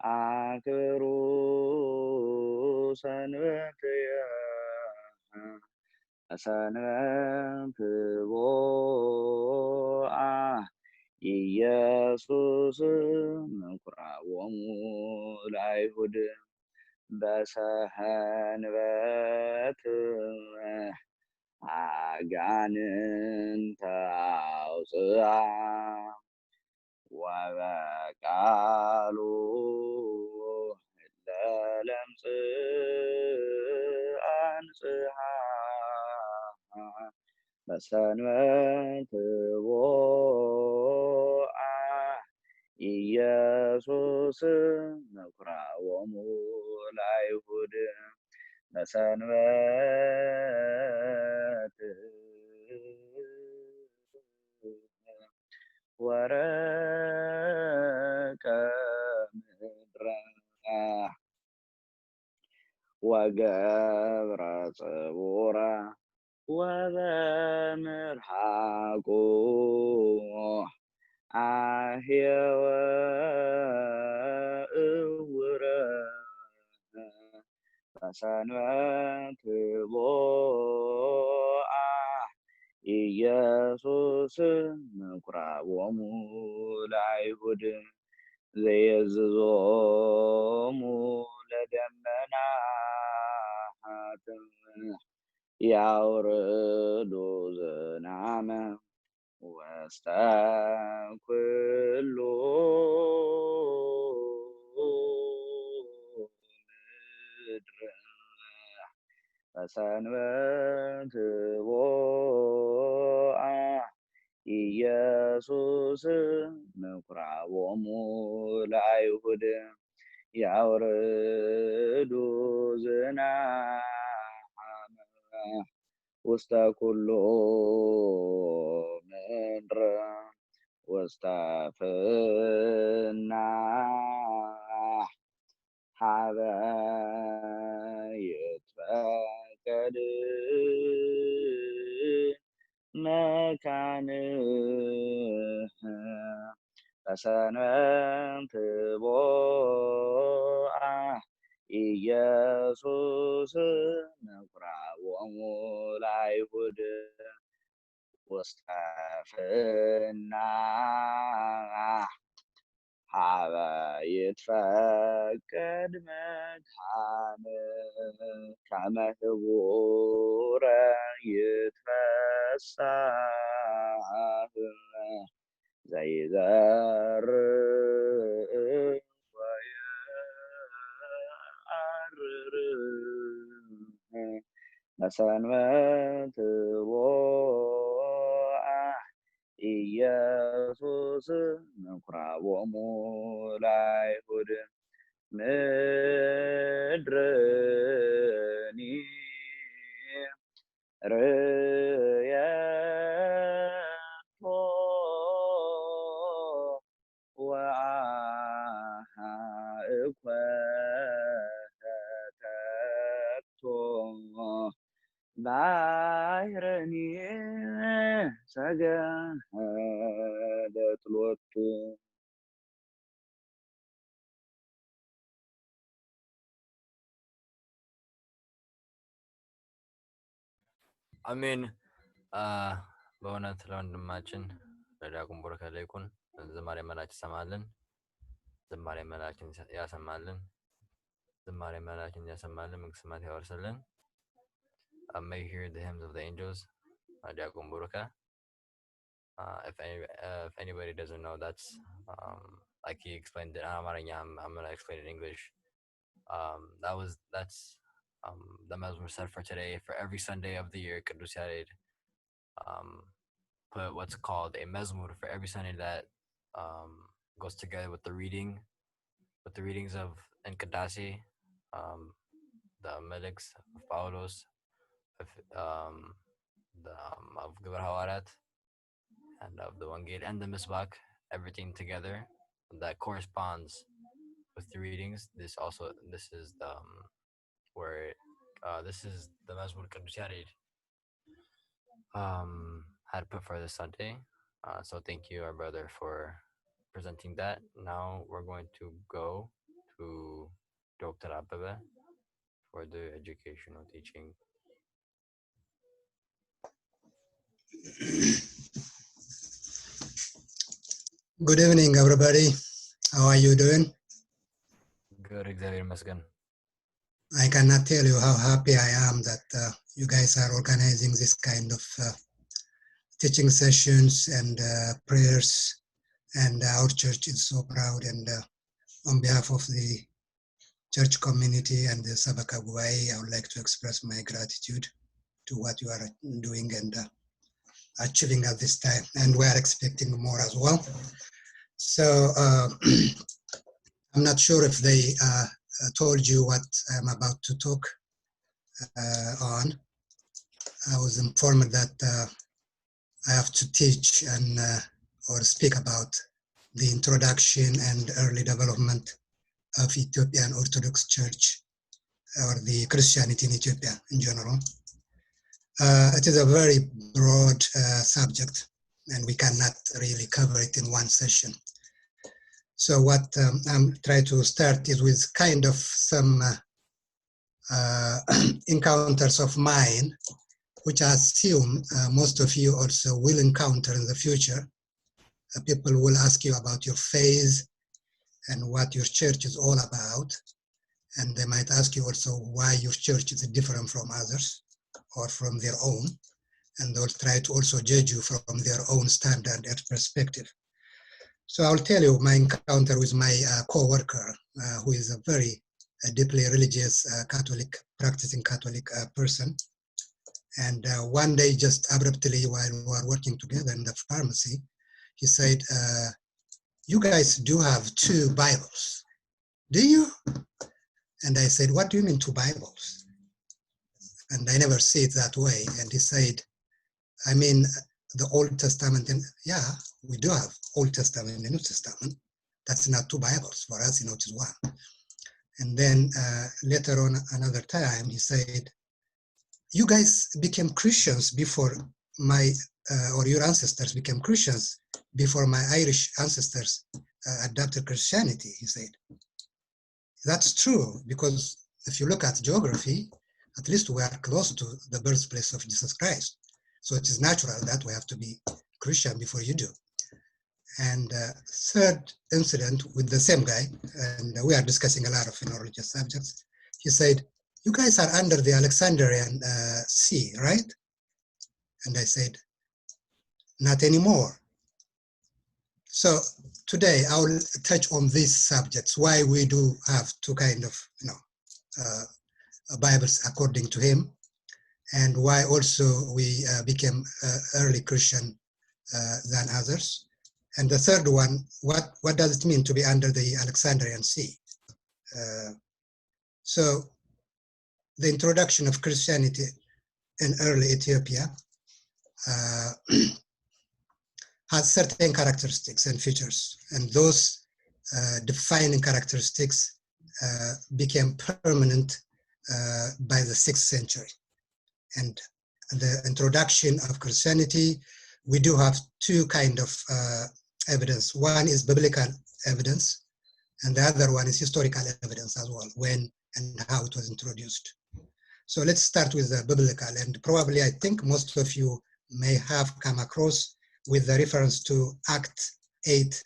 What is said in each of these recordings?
አክብሩ ሰንበትየ ሰንበት ቦአ ኢየሱስ ምኵራቦሙ ለአይሁድ በሰንበት አጋንንተ አውፅአ ወበቃሉ ለለምጽ አንጽሐ በሰንበት ቦአ ኢየሱስ ምኵራቦሙ ለአይሁድ በሰንበት ወረቀ ምድረ ወገብረ ጽቡረ ወበምርሐቁ አህየወ እውረ በሰንበት ቦአ ኢየሱስ ምኵራቦሙ ለአይሁድ ዘየዝዞሙ ለደመናት ያውርዱ ዝናመ ውስተ ኩሉ ምድር በሰንበት ቦአ ኢየሱስ ምኵራቦሙ ለአይሁድ ያውርዱ ዝናመ ውስተ ኩሉ ምድር ውስተ ፍናሕ ሀበ ይትፈቀድ መካንህ በሰንበት ቦአ ኢየሱስ ምኵራቦሙ ለአይሁድ ውስተ ፍናሕ ሀበ ይትፈቀድ መካንህ ከመ ህቡረ ይትፈሳህ ዘይዘርእ ወየዐርር በሰንበት ቦአ ኢየሱስ ምኵራቦሙ ለአይሁድ ምድርኒ ርእየቶ ወአእኮተቶ ባሕረኒ ሰገደት ሎቱ አሜን። በእውነት ለወንድማችን ለዲያቆን በረከት ይኩን። ዝማሬ መላእክት ይሰማልን፣ ዝማሬ መላእክትን ያሰማልን፣ ዝማሬ መላእክትን ያሰማልን፣ መንግሥተ ሰማያት ያወርስልን። May you hear the hymns of the angels, Diakon Buruka. If anybody doesn't know, that's like he explained it. I'm gonna explain it in English. That's the Muslim said for today. For every Sunday of the year, Qudus Yared put what's called a mezmur for every Sunday that goes together with the readings of Nkadasi, the Meleks of Paulos, of Gibor Hawarat, and of the Wangel and the Misbach, everything together that corresponds with the readings. This is the where this is the Mazmur Qudus Yared had put for this Sunday. So thank you, our brother, for presenting that. Now we're going to go to to Dr. Abebe for the educational teaching. Good evening, everybody. How are you doing? Good, እግዚአብሔር ይመስገን. I cannot tell you how happy I am that you guys are organizing this kind of teaching sessions and prayers, and our church is so proud. And on behalf of the church community and the Sabaka Guwai, I would like to express my gratitude to what you are doing and achieving at this time. And we are expecting more as well. So I'm not sure if they told you what I'm about to talk on. I was informed that I have to teach and or speak about the introduction and early development of Ethiopian Orthodox Church, or the Christianity in Ethiopia in general. It is a very broad subject, and we cannot really cover it in one session. So what I'm trying to start is with kind of some encounters of mine, which I assume most of you also will encounter in the future. People will ask you about your faith and what your church is all about. And they might ask you also why your church is different from others or from their own. And they'll try to also judge you from their own standard and perspective. So I'll tell you my encounter with my co-worker, who is a very deeply religious Catholic, practicing Catholic person. And one day, just abruptly, while we were working together in the pharmacy, he said, you guys do have 2 Bibles, do you? And I said, what do you mean 2 Bibles? And I never see it that way. And he said, I mean, the Old Testament, and yeah, we do have Old Testament and New Testament. That's not 2 Bibles. For us, it is 1. And then later on, another time, he said, you guys became Christians before my, or your ancestors became Christians before my Irish ancestors adopted Christianity, he said. That's true, because if you look at geography, at least we are close to the birthplace of Jesus Christ. So it is natural that we have to be Christian before you do. And third incident with the same guy, and we are discussing a lot of religious subjects, he said, you guys are under the Alexandrian Sea, right? And I said, not anymore. So today I will touch on these subjects, why we do have 2 kind of, Bibles according to him, and why also we became early Christian than others. And the third one, what does it mean to be under the Alexandrian Sea? So the introduction of Christianity in early Ethiopia has certain characteristics and features, and those defining characteristics became permanent by the 6th century. And the introduction of Christianity, we do have 2 kind of evidence. One is biblical evidence, and the other one is historical evidence as well, when and how it was introduced. So let's start with the biblical, and probably I think most of you may have come across with the reference to Act 8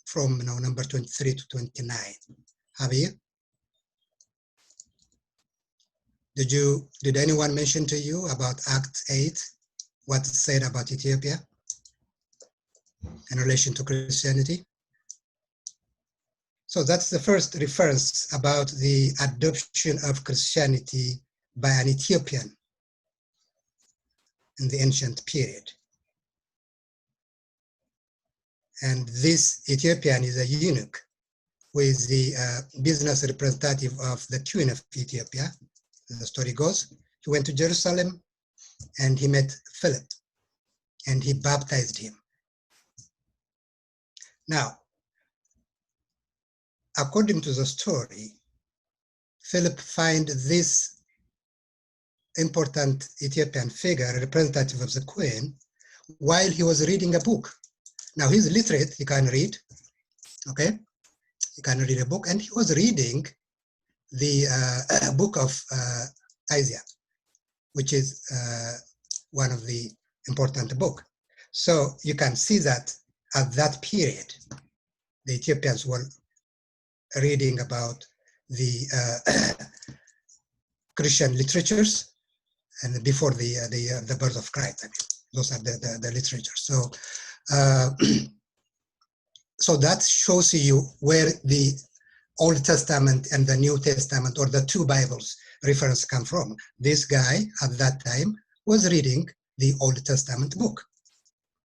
from number 23 to 29. Have you? Did anyone mention to you about Act 8, what it said about Ethiopia in relation to Christianity? So that's the first reference about the adoption of Christianity by an Ethiopian in the ancient period. And this Ethiopian is a eunuch who is the business representative of the Queen of Ethiopia. The story goes, he went to Jerusalem and he met Philip and he baptized him. Now, according to the story, Philip find this important Ethiopian figure, representative of the Queen, while he was reading a book. Now he's literate, he can read, okay? You can read a book, and he was reading the book of Isaiah, which is one of the important book. So you can see that at that period, the Ethiopians were reading about the Christian literatures, and before the birth of Christ. I mean, those are the literature. So so that shows you where the Old Testament and the New Testament, or the two Bibles reference, come from. This guy at that time was reading the Old Testament book.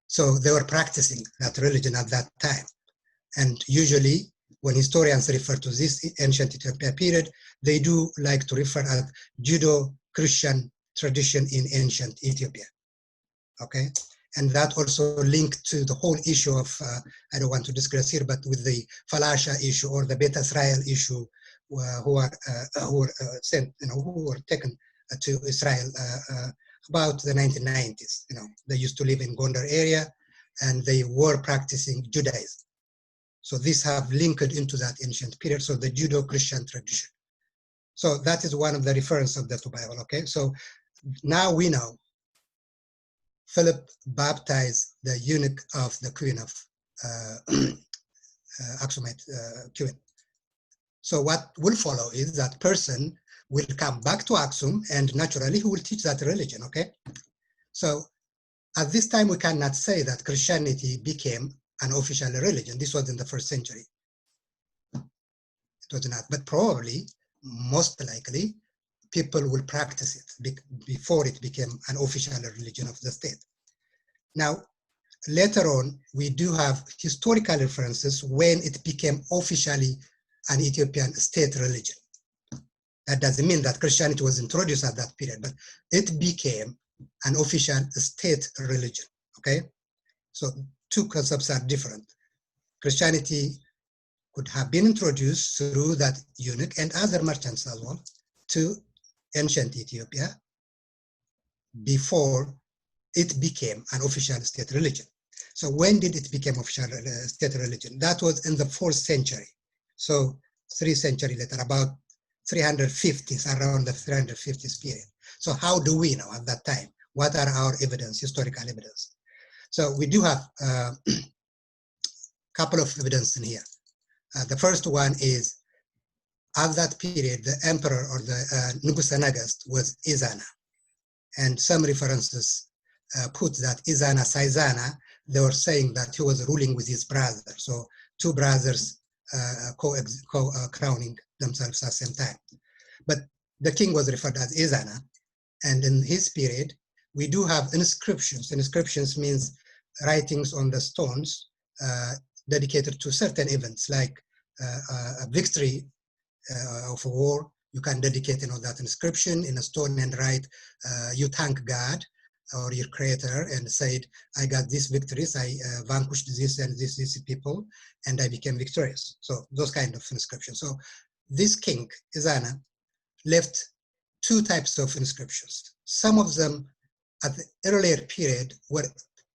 So they were practicing that religion at that time. And usually when historians refer to this ancient Ethiopia period, they do like to refer at Judo-Christian tradition in ancient Ethiopia, okay? And that also linked to the whole issue of, I don't want to discuss here, but with the Falasha issue or the Beta Israel issue, who were sent, who were taken to Israel about the 1990s. They used to live in Gondar area, and they were practicing Judaism. So these have linked into that ancient period, so the Judo-Christian tradition. So that is one of the reference of the two Bible, okay? So now we know Philip baptized the eunuch of the queen of Aksumite queen. So what will follow is that person will come back to Aksum, and naturally he will teach that religion, okay? So at this time, we cannot say that Christianity became an official religion. This was in the 1st century. It was not, but probably, most likely, people will practice it before it became an official religion of the state. Now, later on, we do have historical references when it became officially an Ethiopian state religion. That doesn't mean that Christianity was introduced at that period, but it became an official state religion, okay? So two concepts are different. Christianity could have been introduced through that eunuch and other merchants as well to ancient Ethiopia before it became an official state religion. So when did it become official state religion? That was in the 4th century. So 3 centuries later, about 350s, around the 350s period. So how do we know at that time? What are our evidence, historical evidence? So we do have a couple of evidence in here. The first one is, at that period, the emperor or the Nugusa Nagast was Izana. And some references put that Izana Saizana, they were saying that he was ruling with his brother. So two brothers crowning themselves at the same time. But the king was referred as Izana. And in his period, we do have inscriptions. Inscriptions means writings on the stones dedicated to certain events, like a victory of a war. You can dedicate that inscription in a stone and write, you thank God or your creator and said, I got these victories, I vanquished this and these people, and I became victorious. So those kind of inscriptions. So this king, Izana, left two types of inscriptions. Some of them at the earlier period were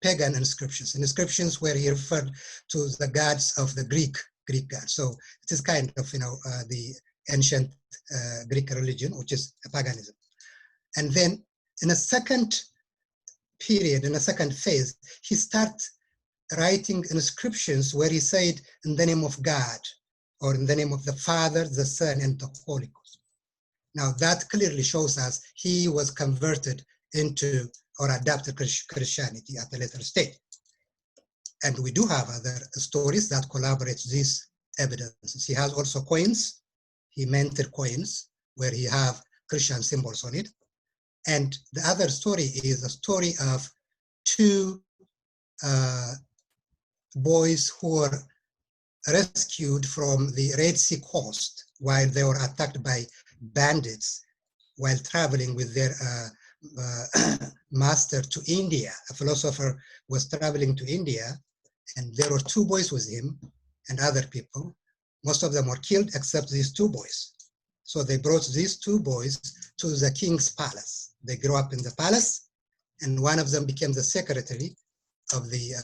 pagan inscriptions where he referred to the gods of the Greek gods. So it is kind of, the ancient Greek religion, which is paganism. And then in a second period, in a second phase, he started writing inscriptions where he said, in the name of God, or in the name of the Father, the Son, and the Holy Ghost. Now that clearly shows us he was converted into or adapted Christianity at a later stage. And we do have other stories that collaborate these evidences. He has also coins. He minted coins where he have Christian symbols on it. And the other story is a story of two boys who were rescued from the Red Sea coast while they were attacked by bandits while traveling with their master to India. A philosopher was traveling to India, and there were two boys with him and other people. Most of them were killed except these two boys. So they brought these two boys to the king's palace. They grew up in the palace, and one of them became the secretary of the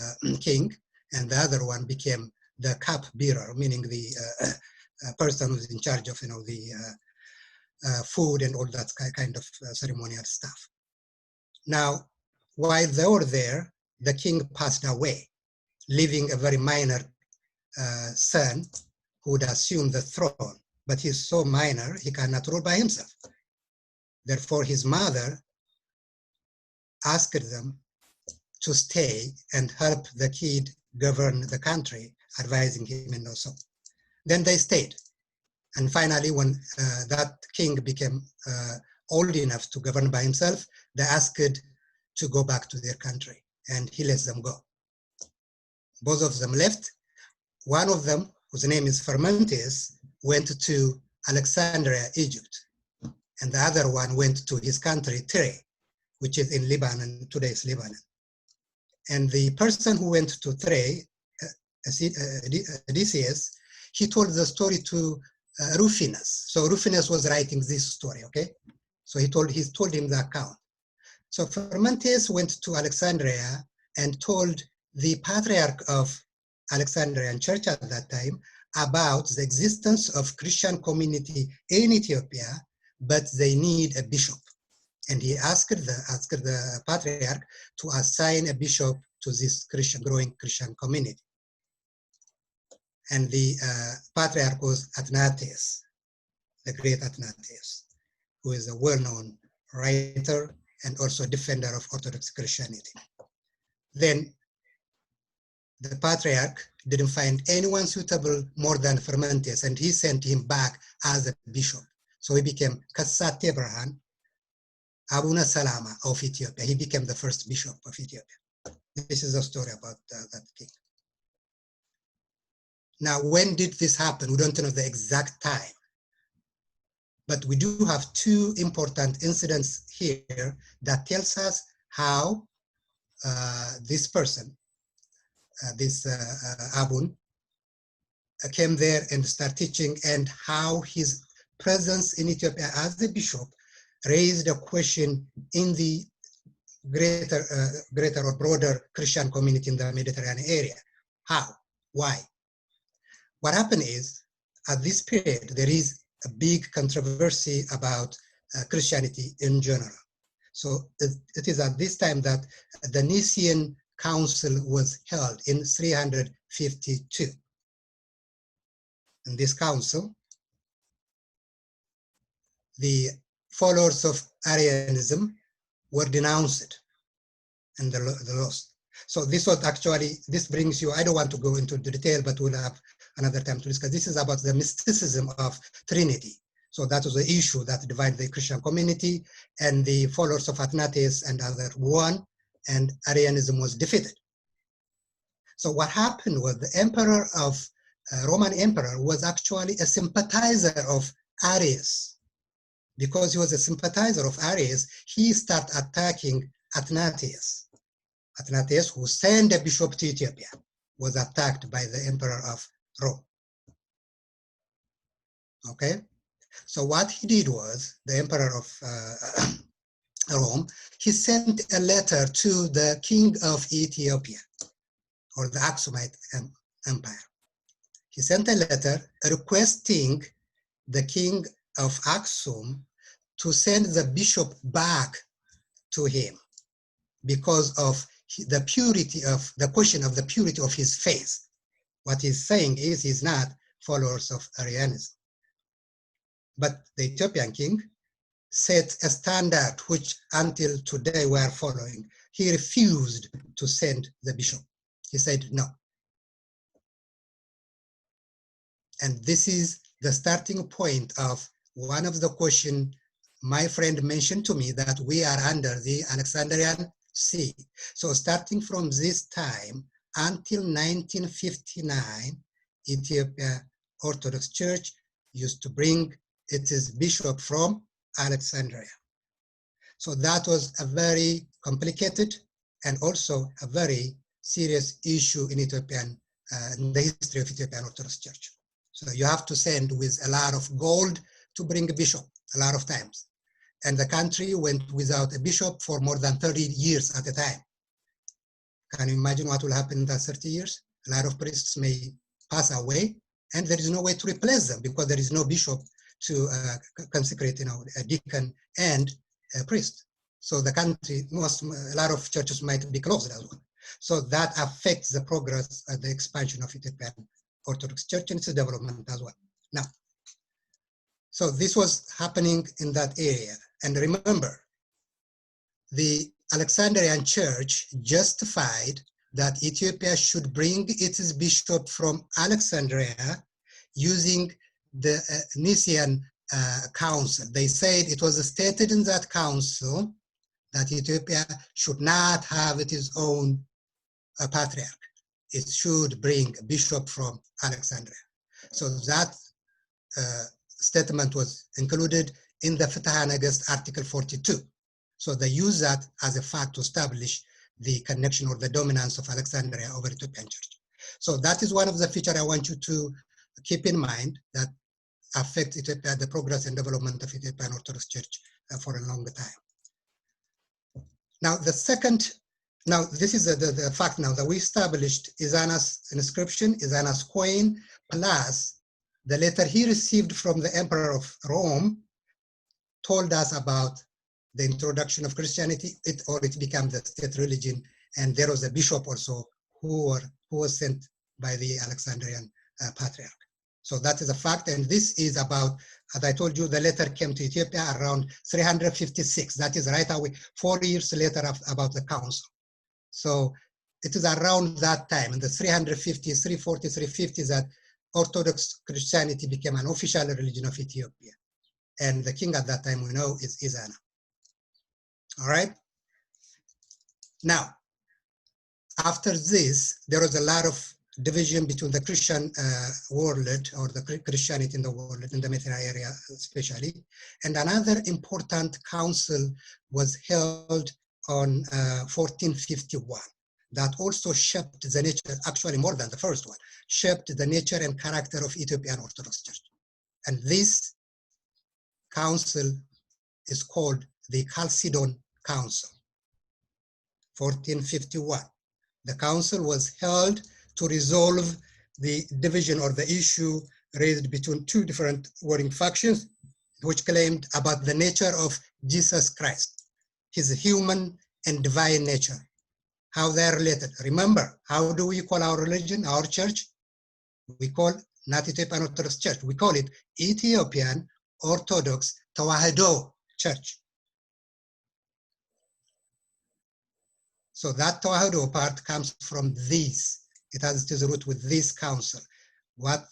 king, and the other one became the cup bearer, meaning the person who's in charge of, the food and all that kind of ceremonial stuff. Now, while they were there, the king passed away, leaving a very minor son who would assume the throne. But he's so minor, he cannot rule by himself. Therefore, his mother asked them to stay and help the kid govern the country, advising him and so. Then they stayed. And finally, when that king became old enough to govern by himself, they asked to go back to their country, and he lets them go. Both of them left. One of them, whose name is Fermentes, went to Alexandria, Egypt, and the other one went to his country, Debre, which is in Lebanon, today's Lebanon. And the person who went to Debre, Odysseus, he told the story to Rufinus. So Rufinus was writing this story, okay? So he told him the account. So Fermentes went to Alexandria and told the patriarch of Alexandrian church at that time about the existence of Christian community in Ethiopia, but they need a bishop. And he asked the patriarch to assign a bishop to this growing Christian community. And the patriarch was Athanasius, the great Athanasius, who is a well-known writer and also defender of Orthodox Christianity. Then the patriarch didn't find anyone suitable more than Fermentes, and he sent him back as a bishop. So he became Kassate Abraham, Abuna Salama of Ethiopia. He became the first bishop of Ethiopia. This is a story about that king. Now, when did this happen? We don't know the exact time, but we do have two important incidents here that tells us how this person, this Abun, came there and started teaching, and how his presence in Ethiopia as the bishop raised a question in the greater or broader Christian community in the Mediterranean area. How? Why? What happened is, at this period, there is a big controversy about Christianity in general. So it is at this time that the Nicene Council was held in 352. In this council, the followers of Arianism were denounced and the lost. So this was actually, this brings you, I don't want to go into detail, but we'll have another time to discuss. This is about the mysticism of Trinity. So that was the issue that divided the Christian community, and the followers of Athanasius and others won, and Arianism was defeated. So what happened was the emperor of, Roman emperor was actually a sympathizer of Arius. Because he was a sympathizer of Arius, he started attacking Athanasius. Athanasius, who sent a bishop to Ethiopia, was attacked by the emperor of Rome. Okay? So what he did was, the emperor of Rome, he sent a letter to the king of Ethiopia, or the Aksumite Empire. He sent a letter requesting the king of Aksum to send the bishop back to him because of the purity of, the question of the purity of his faith. What he's saying is he's not followers of Arianism. But the Ethiopian king set a standard which until today we are following. He refused to send the bishop. He said no. And this is the starting point of one of the questions my friend mentioned to me, that we are under the Alexandrian Sea. So starting from this time until 1959, Ethiopia Orthodox Church used to bring its bishop from Alexandria. So that was a very complicated and also a very serious issue in Ethiopian, in the history of Ethiopian Orthodox Church. So you have to send with a lot of gold to bring a bishop, a lot of times. And the country went without a bishop for more than 30 years at a time. Can you imagine what will happen in that 30 years? A lot of priests may pass away, and there is no way to replace them because there is no bishop to consecrate, a deacon and a priest. So the country, a lot of churches might be closed as well. So that affects the progress and the expansion of Ethiopian Orthodox Church and its development as well. Now, so this was happening in that area. And remember, the Alexandrian Church justified that Ethiopia should bring its bishop from Alexandria using the Nicene Council. They said it was stated in that council that Ethiopia should not have its own patriarch. It should bring a bishop from Alexandria. So that statement was included in the Fisseha Negest Article 42. So they use that as a fact to establish the connection or the dominance of Alexandria over Ethiopian Church. So that is one of the features I want you to keep in mind that affect Ethiopia, the progress and development of Ethiopian Orthodox Church for a long time. Now the second, now this is the fact now that we established Izana's inscription, Izana's coin, plus the letter he received from the Emperor of Rome told us about the introduction of Christianity, it became the state religion, and there was a bishop also who was sent by the Alexandrian Patriarch. So that is a fact, and this is about, as I told you, the letter came to Ethiopia around 356. That is right away, 4 years later about the council. So it is around that time, in the 350, 340, 350, that Orthodox Christianity became an official religion of Ethiopia. And the king at that time, we know, is Izana. All right. Now, after this, there was a lot of division between the Christian world or the Christianity in the world, in the Mediterranean area especially. And another important council was held on 1451 that also shaped the nature, actually more than the first one, shaped the nature and character of Ethiopian Orthodox Church. And this council is called the Chalcedon Council, 1451. The council was held to resolve the division or the issue raised between two different warring factions, which claimed about the nature of Jesus Christ, his human and divine nature, how they are related. Remember, how do we call our religion, our church? We call not Ethiopian Orthodox Church, we call it Ethiopian Orthodox Tewahido Church. So that Tewahido part comes from this. It has its root with this council. What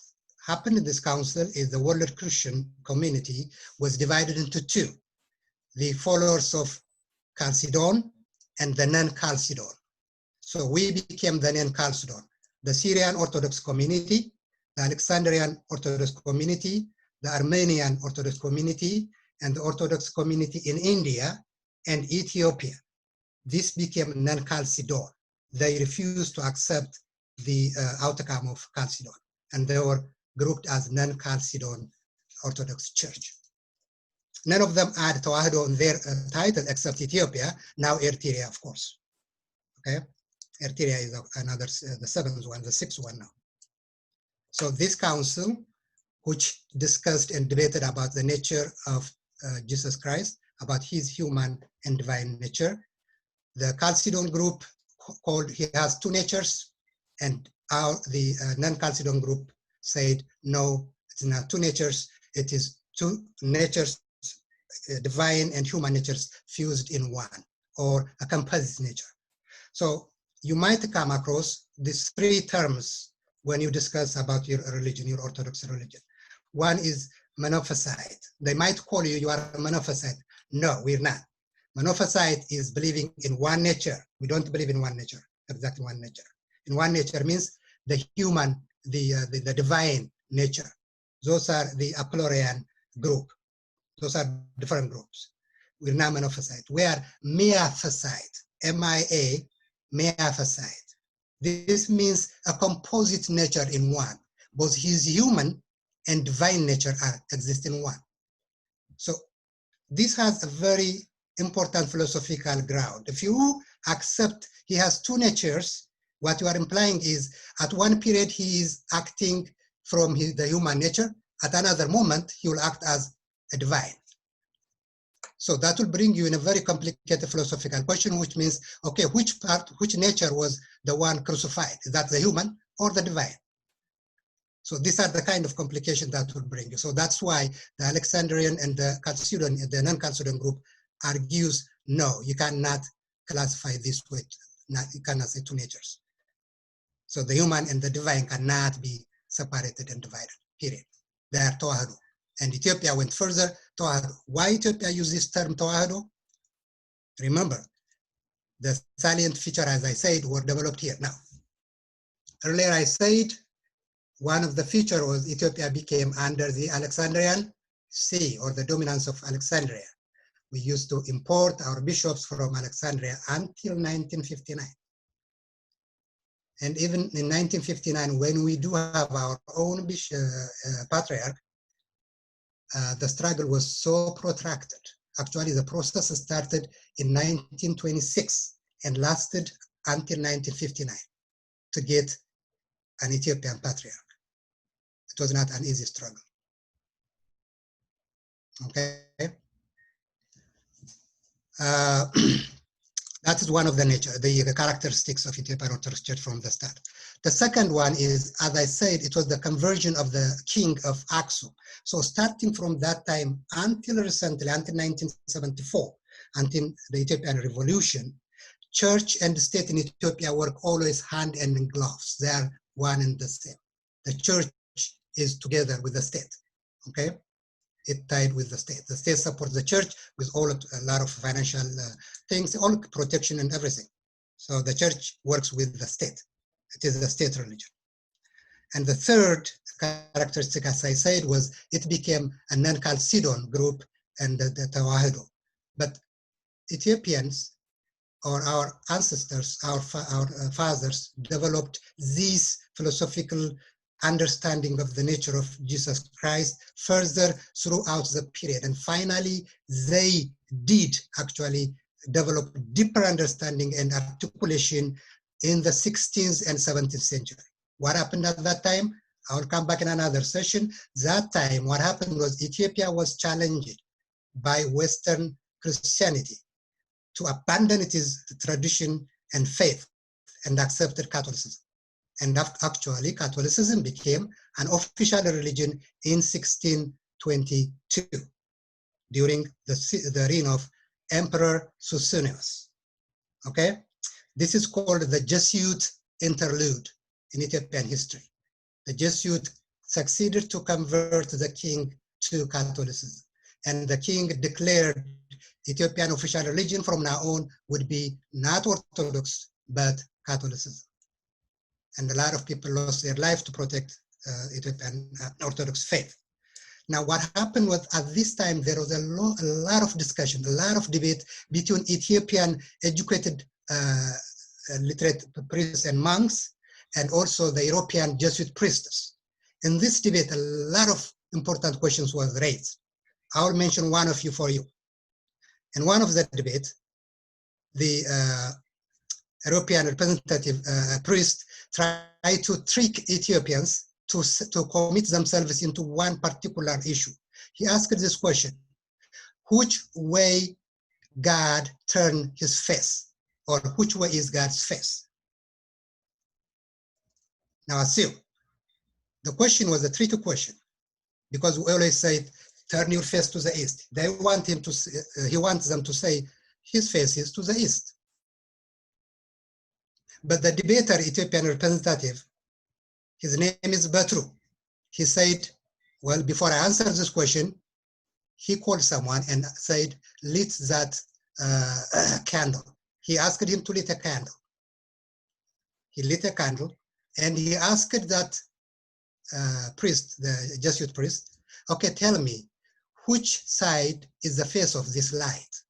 happened in this council is the world Christian community was divided into two: the followers of Chalcedon and the non-Chalcedon. So we became the non-Chalcedon, the Syrian Orthodox community, the Alexandrian Orthodox community, the Armenian Orthodox community, and the Orthodox community in India and Ethiopia. This became non-Chalcedon. They refused to accept the outcome of Chalcedon, and they were grouped as non-Chalcedon Orthodox Church. None of them had Tewahido in their title except Ethiopia, now Eritrea, of course. Okay, Eritrea is another, the seventh one, the sixth one now. So this council, which discussed and debated about the nature of Jesus Christ, about his human and divine nature, the Chalcedon group called, he has two natures, and the non-Chalcedon group said, no, it's not two natures, it is two natures, divine and human natures fused in one, or a composite nature. So you might come across these three terms when you discuss about your religion, your Orthodox religion. One is Monophysite. They might call you, you are a Monophysite. No, we're not. Monophysite is believing in one nature. We don't believe in one nature, exactly one nature. In one nature means the human, the divine nature. Those are the Apollorean group. Those are different groups. We're not Monophysite. We are Miaphysite, M-I-A, Miaphysite. This means a composite nature in one. Both his human and divine nature exist in one. So this has a very important philosophical ground. If you accept he has two natures, what you are implying is at one period he is acting from the human nature. At another moment, he will act as a divine. So that will bring you in a very complicated philosophical question, which means, okay, which nature was the one crucified? Is that the human or the divine? So these are the kind of complications that will bring you. So that's why the Alexandrian and the Chalcedon, the non-Chalcedon group argues, no, you cannot classify this way. You cannot say two natures. So the human and the divine cannot be separated and divided, period. They are Tewahido. And Ethiopia went further, Tewahido. Why Ethiopia used this term Tewahido? Remember, the salient feature, as I said, were developed here. Now, earlier I said, one of the features was Ethiopia became under the Alexandrian See, or the dominance of Alexandria. We used to import our bishops from Alexandria until 1959. And even in 1959, when we do have our own patriarch, the struggle was so protracted. Actually, the process started in 1926 and lasted until 1959 to get an Ethiopian patriarch. It was not an easy struggle. Okay. That is one of the characteristics of Ethiopian Orthodox Church from the start. The second one is, as I said, it was the conversion of the king of Aksum. So starting from that time until recently, until 1974, until the Ethiopian Revolution, church and state in Ethiopia work always hand in gloves. They are one and the same. The church is together with the state, okay? It tied with the state. The state supports the church with a lot of financial things, all protection and everything. So the church works with the state. It is the state religion. And the third characteristic, as I said, was it became a non-Chalcedon group and the Tewahido. But Ethiopians, or our ancestors, our fathers, developed these philosophical understanding of the nature of Jesus Christ further throughout the period. And finally, they did actually develop deeper understanding and articulation in the 16th and 17th century. What happened at that time? I will come back in another session. That time, what happened was Ethiopia was challenged by Western Christianity to abandon its tradition and faith and accepted Catholicism. And actually, Catholicism became an official religion in 1622 during the reign of Emperor Suetonius. Okay, this is called the Jesuit interlude in Ethiopian history. The Jesuit succeeded to convert the king to Catholicism, and the king declared Ethiopian official religion from now on would be not Orthodox but Catholicism. And a lot of people lost their lives to protect Ethiopian Orthodox faith. Now, what happened was at this time, there was a lot of discussion, a lot of debate between Ethiopian educated literate priests and monks, and also the European Jesuit priests. In this debate, a lot of important questions were raised. I will mention one of you for you. In one of the debates, the European representative priest tried to trick Ethiopians to commit themselves into one particular issue. He asked this question: which way God turned his face, or which way is God's face? Now assume, the question was a tricky question, because we always say, turn your face to the east. They want him to, he wants them to say, his face is to the east. But the debater, Ethiopian representative, his name is Batru. He said, well, before I answer this question, he called someone and said, lit that candle. He asked him to lit a candle. He lit a candle, and he asked that priest, the Jesuit priest, okay, tell me, which side is the face of this light?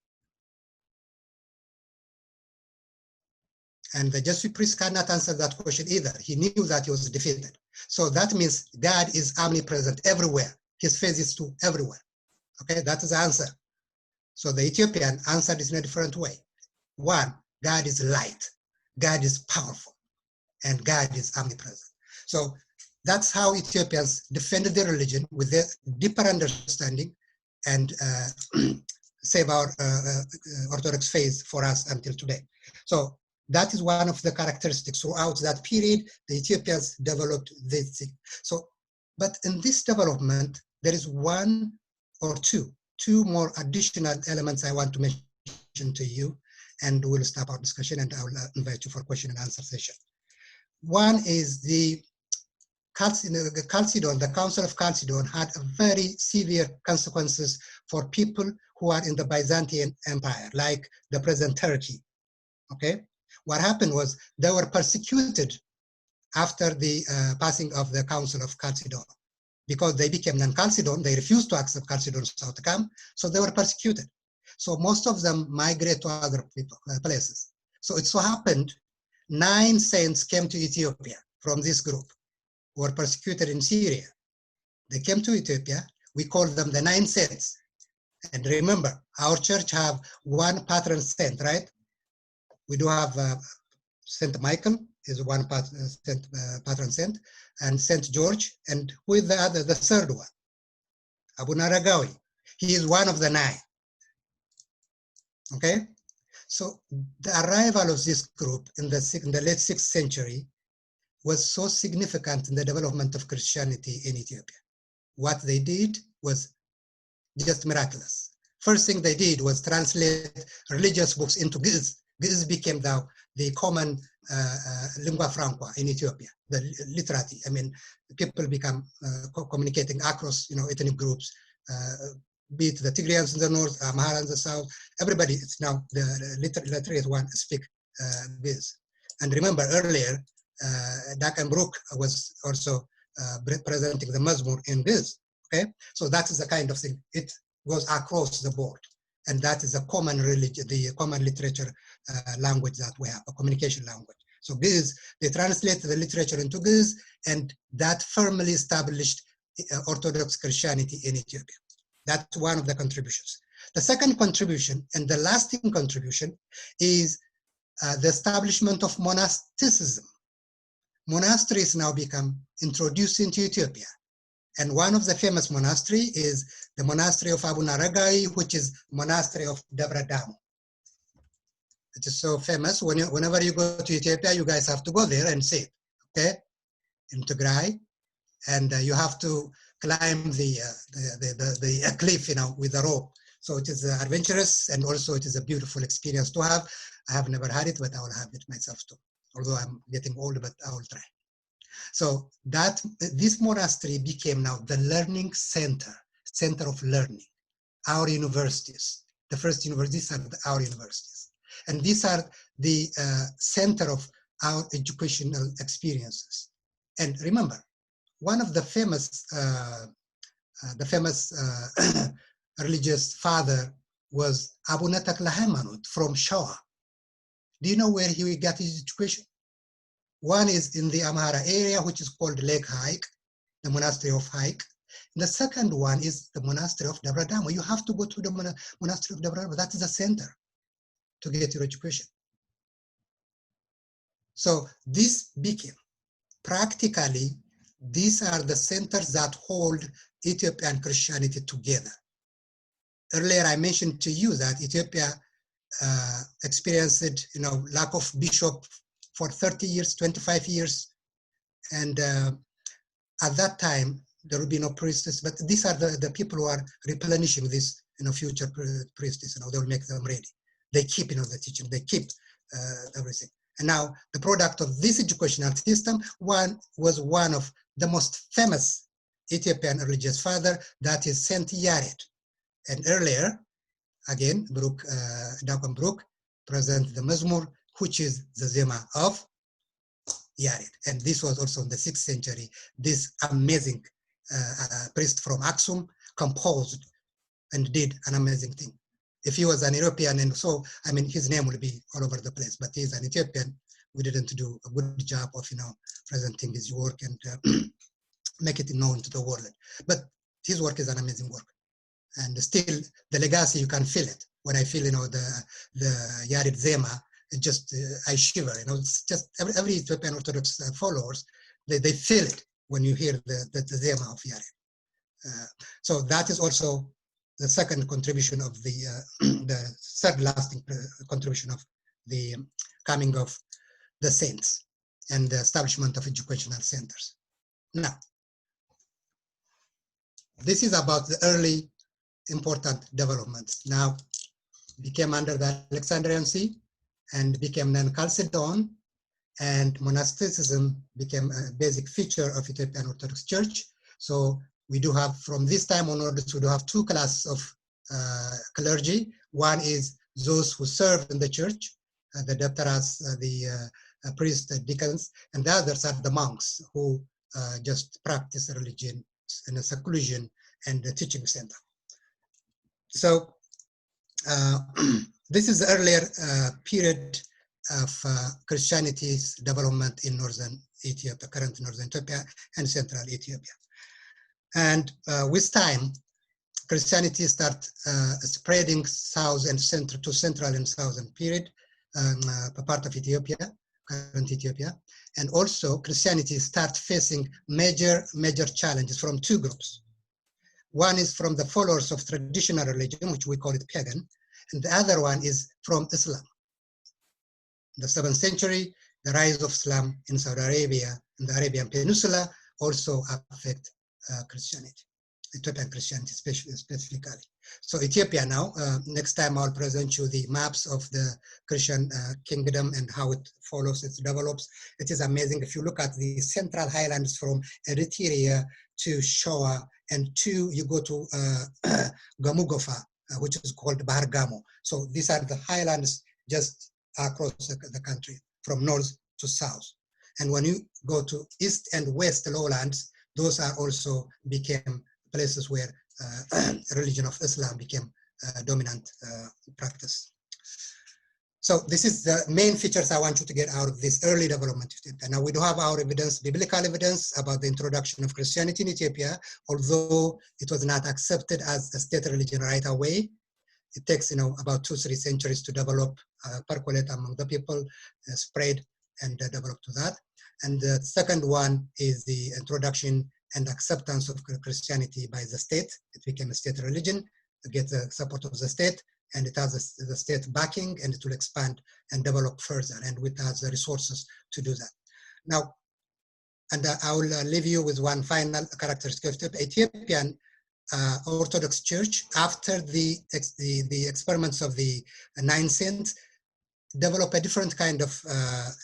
And the Jesuit priest cannot answer that question either. He knew that he was defeated. So that means God is omnipresent everywhere. His face is to everywhere. Okay, that is the answer. So the Ethiopian answered it in a different way. One, God is light. God is powerful. And God is omnipresent. So That's how Ethiopians defended their religion with their deeper understanding and save our Orthodox faith for us until today. So that is one of the characteristics. Throughout that period, the Ethiopians developed this thing. So, but in this development, there is one or two more additional elements I want to mention to you, and we'll stop our discussion and I will invite you for question and answer session. One is the Chalcedon, the Council of Chalcedon had very severe consequences for people who are in the Byzantine Empire, like the present Turkey, okay? What happened was they were persecuted after the passing of the Council of Chalcedon. Because they became non-Chalcedon, they refused to accept Chalcedon's outcome, so they were persecuted. So most of them migrate to other places. So it so happened 9 saints came to Ethiopia from this group who were persecuted in Syria. They came to Ethiopia. We call them the 9 saints. And remember, our church have one patron saint, right? We do have Saint Michael is one patron saint, and Saint George, and with the other, the third one, Abu Naragawi. He is one of the 9. Okay, so the arrival of this group in the late 6th century was so significant in the development of Christianity in Ethiopia. What they did was just miraculous. First thing they did was translate religious books into Ge'ez. Ge'ez became now the common lingua franca in Ethiopia, the literati. I mean, people become communicating across, ethnic groups, be it the Tigrayans in the north, Amhara in the south. Everybody is now the literate one speak Ge'ez. And remember earlier, Dakenbrook was also presenting the Mazmur in Ge'ez. Okay, so that is the kind of thing. It goes across the board. And that is a common religion, the common literature language that we have, a communication language. So Ge'ez, they translate the literature into Ge'ez, and that firmly established Orthodox Christianity in Ethiopia. That's one of the contributions. The second contribution, and the lasting contribution, is the establishment of monasticism. Monasteries now become introduced into Ethiopia. And one of the famous monastery is the monastery of Abu Naragawi, which is monastery of Debre. It is so famous. Whenever you go to Ethiopia, you guys have to go there and see it, okay? In Tigray, and you have to climb the cliff, with a rope. So it is adventurous, and also it is a beautiful experience to have. I have never had it, but I will have it myself too. Although I'm getting old, but I will try. So this monastery became now the learning center of learning. Our universities, the first universities are our universities. And these are the center of our educational experiences. And remember, one of the famous religious father was Abu Natak Lahamanut from Shawa. Do you know where he got his education? One is in the Amhara area, which is called Lake Haik, the monastery of Haik. The second one is the monastery of Debre. You have to go to the monastery of Debre. That is the center to get your education. So this became, practically, these are the centers that hold Ethiopian Christianity together. Earlier, I mentioned to you that Ethiopia experienced, lack of bishop for 30 years, 25 years. And at that time, there will be no priestess, but these are the people who are replenishing this, future priestess, they will make them ready. They keep, the teaching, they keep everything. And now the product of this educational system, was one of the most famous Ethiopian religious father, that is Saint Yared. And earlier, again, Dakenbrook presented the Mazmur, which is the Zema of Yared. And this was also in the 6th century. This amazing priest from Aksum composed and did an amazing thing. If he was an European, and so, his name would be all over the place, but he's an Ethiopian. We didn't do a good job of, presenting his work and make it known to the world. But his work is an amazing work. And still, the legacy, you can feel it. When I feel, the Yared Zema, it just, I shiver, it's just every Ethiopian Orthodox followers, they feel it when you hear the Zema of Yare. So that is also the second contribution of the third lasting contribution of the coming of the saints and the establishment of educational centers. Now, this is about the early important developments. Now, became under the Alexandrian Sea and became non-Chalcedon, and monasticism became a basic feature of Ethiopian Orthodox Church. So we do have, from this time onwards, we do have two classes of clergy. One is those who serve in the church, the debteras, the priests, the deacons, and the others are the monks who just practice religion in a seclusion and the teaching center. So this is the earlier period of Christianity's development in northern Ethiopia, current northern Ethiopia and central Ethiopia. And with time, Christianity start spreading south and central to central and southern period, part of Ethiopia, current Ethiopia. And also Christianity start facing major challenges from two groups. One is from the followers of traditional religion, which we call it pagan, and the other one is from Islam. In the 7th century, the rise of Islam in Saudi Arabia and the Arabian Peninsula also affect Christianity, Ethiopian Christianity specifically. So Ethiopia now, next time I'll present you the maps of the Christian kingdom and how it follows, it develops. It is amazing. If you look at the central highlands from Eritrea to Shoa and you go to Gamugofa, which is called Bahar Gamo. So these are the highlands just across the country from north to south. And when you go to east and west lowlands, those are also became places where religion of Islam became dominant practice. So this is the main features I want you to get out of this early development of Ethiopia. Now we do have our evidence, biblical evidence about the introduction of Christianity in Ethiopia, although it was not accepted as a state religion right away. It takes, about 2-3 centuries to develop, percolate among the people, spread and develop to that. And the second one is the introduction and acceptance of Christianity by the state. It became a state religion, to get the support of the state, and it has the state backing, and it will expand and develop further, and it has the resources to do that. Now, and I will leave you with one final characteristic of Ethiopian Orthodox Church. After the experiments of the 9th century, develop a different kind of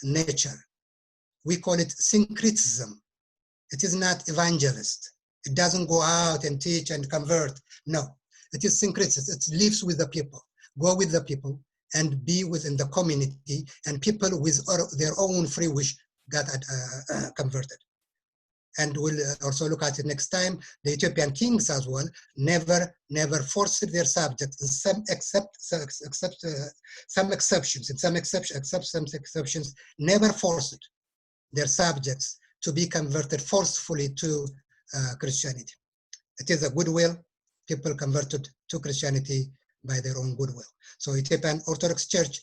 nature. We call it syncretism. It is not evangelist. It doesn't go out and teach and convert. No, it is syncretism. It lives with the people, go with the people and be within the community, and people with their own free wish got converted. And we'll also look at it next time. The Ethiopian kings as well never forced their subjects, except some exceptions. In some exceptions, never forced their subjects to be converted forcefully to Christianity. It is a goodwill. People converted to Christianity by their own goodwill. So Ethiopian Orthodox Church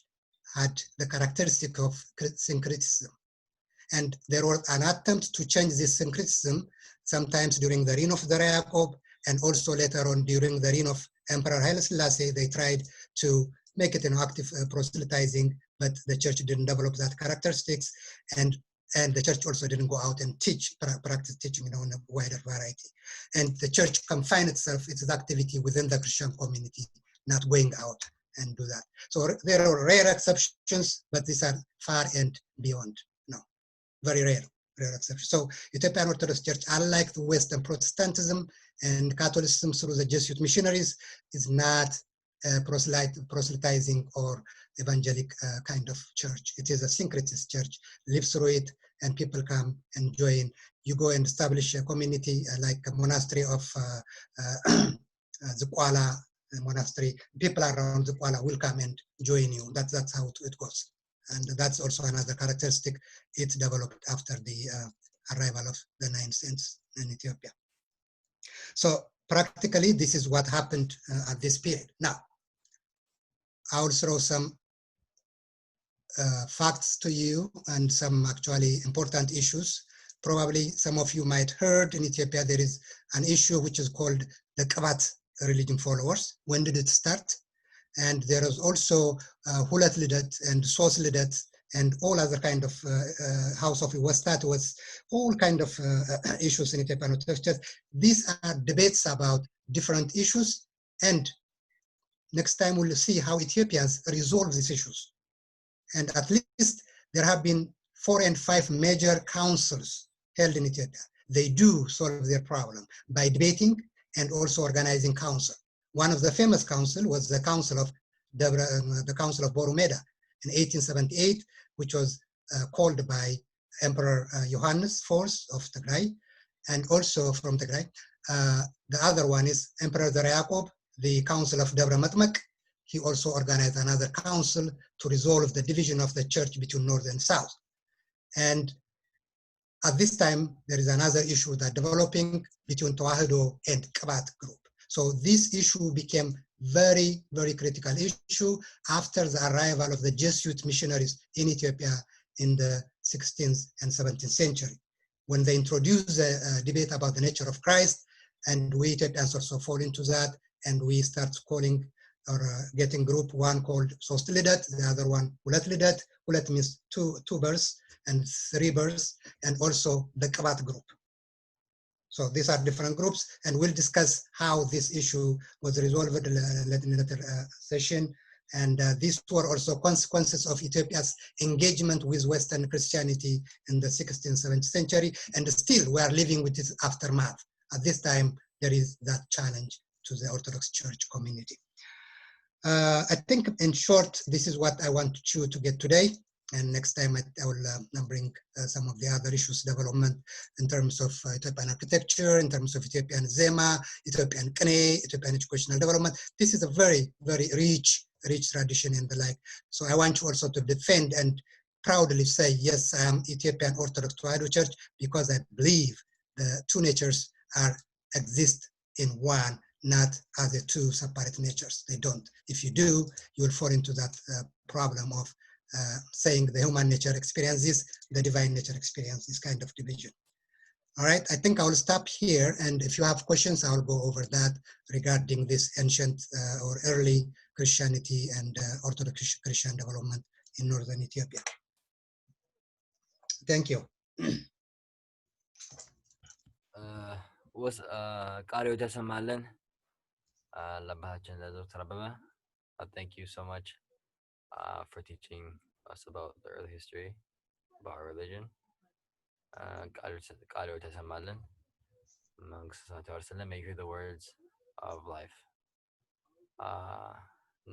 had the characteristic of syncretism. And there was an attempt to change this syncretism, sometimes during the reign of the Jacob, and also later on during the reign of Emperor Haile Selassie. They tried to make it an active proselytizing, but the church didn't develop that characteristics, and the church also didn't go out and teach, practice teaching in a wider variety. And the church confined its activity within the Christian community, not going out and do that. So there are rare exceptions, but these are far and beyond. Very rare exception. So Ethiopian Orthodox Church, unlike the Western Protestantism and Catholicism through the Jesuit missionaries, is not proselytizing or evangelic kind of church. It is a syncretist church. Live through it, and people come and join. You go and establish a community like a monastery of Zukwala monastery. People around Zukwala will come and join you. That's how it goes. And that's also another characteristic. It developed after the arrival of the 9th century in Ethiopia. So practically, this is what happened at this period. Now, I will throw some facts to you and some actually important issues probably some of you might heard in Ethiopia, there is an issue which is called the Kabat religion followers. When did it start? And there is also Hulat Lidat and Sos Lidat and all other kind of House of Iwastat was all kind of issues in Ethiopian Orthodox Church. These are debates about different issues, and next time we'll see how Ethiopians resolve these issues. And at least there have been 4 and 5 major councils held in Ethiopia. They do solve their problem by debating and also organizing council. One of the famous council was the Council of Debre, the Council of Boromeda in 1878, which was called by Emperor Johannes IV of Tigray, and also from Tigray. The other one is Emperor Zara Yacob, the Council of Debre Matmak. He also organized another council to resolve the division of the church between North and South. And at this time, there is another issue that developing between Tewahido and Kabat group. So this issue became very, very critical issue after the arrival of the Jesuit missionaries in Ethiopia in the 16th and 17th century, when they introduced a debate about the nature of Christ, and we Ethiopians also fall into that, and we start calling or getting group one called Sost Lidat, the other one Hulat Lidat. Hulat means two births, and 3 births, and also the Kabat group. So these are different groups, and we'll discuss how this issue was resolved in a later session. And these were also consequences of Ethiopia's engagement with Western Christianity in the 16th, 17th century, and still we are living with its aftermath. At this time, there is that challenge to the Orthodox Church community. I think in short, this is what I want you to get today. And next time I will bring some of the other issues development in terms of Ethiopian architecture, in terms of Ethiopian Zema, Ethiopian Kne, Ethiopian educational development. This is a very, very rich tradition and the like. So I want you also to defend and proudly say, yes, I am Ethiopian Orthodox Tewahido Church, because I believe the 2 natures exist in one, not as the 2 separate natures. They don't. If you do, you will fall into that problem of saying the human nature experiences, the divine nature experiences, this kind of division. All right, I think I will stop here, and if you have questions, I will go over that regarding this ancient or early Christianity and Orthodox Christian development in northern Ethiopia. Thank you. was ቃሪው ተሰማለን ለባችን ለዶክተር አበበ. Thank you so much for teaching us about the early history of our religion. ቃሪው ተሰማለን መንግስተ ሰማያት ያወርስልን. May you hear the words of life.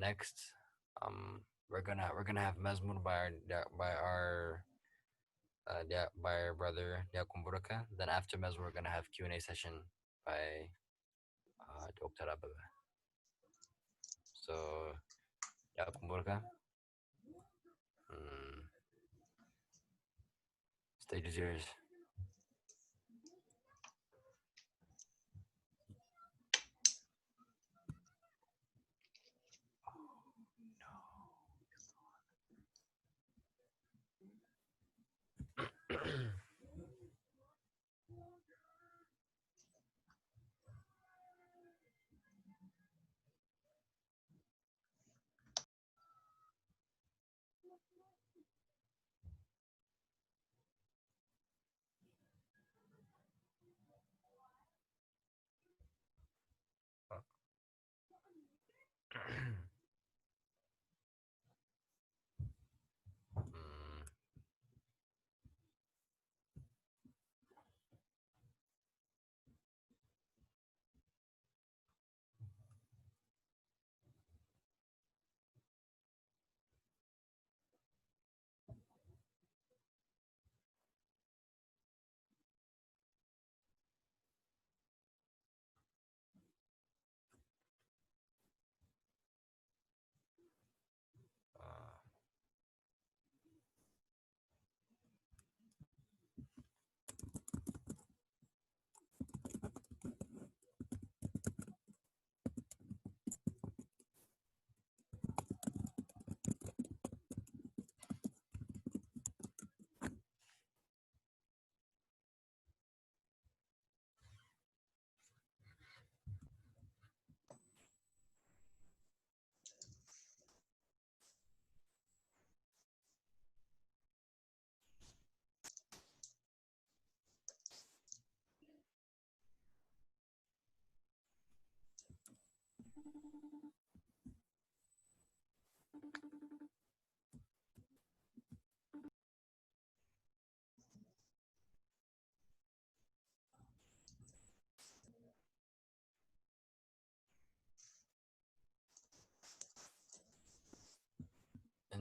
Next, we're gonna have Mezmur by our brother Diakon Buraka. Then after Mezmur, we're gonna have Q&A session by Dr. Abebe. So Diakon Buraka, stage is yours.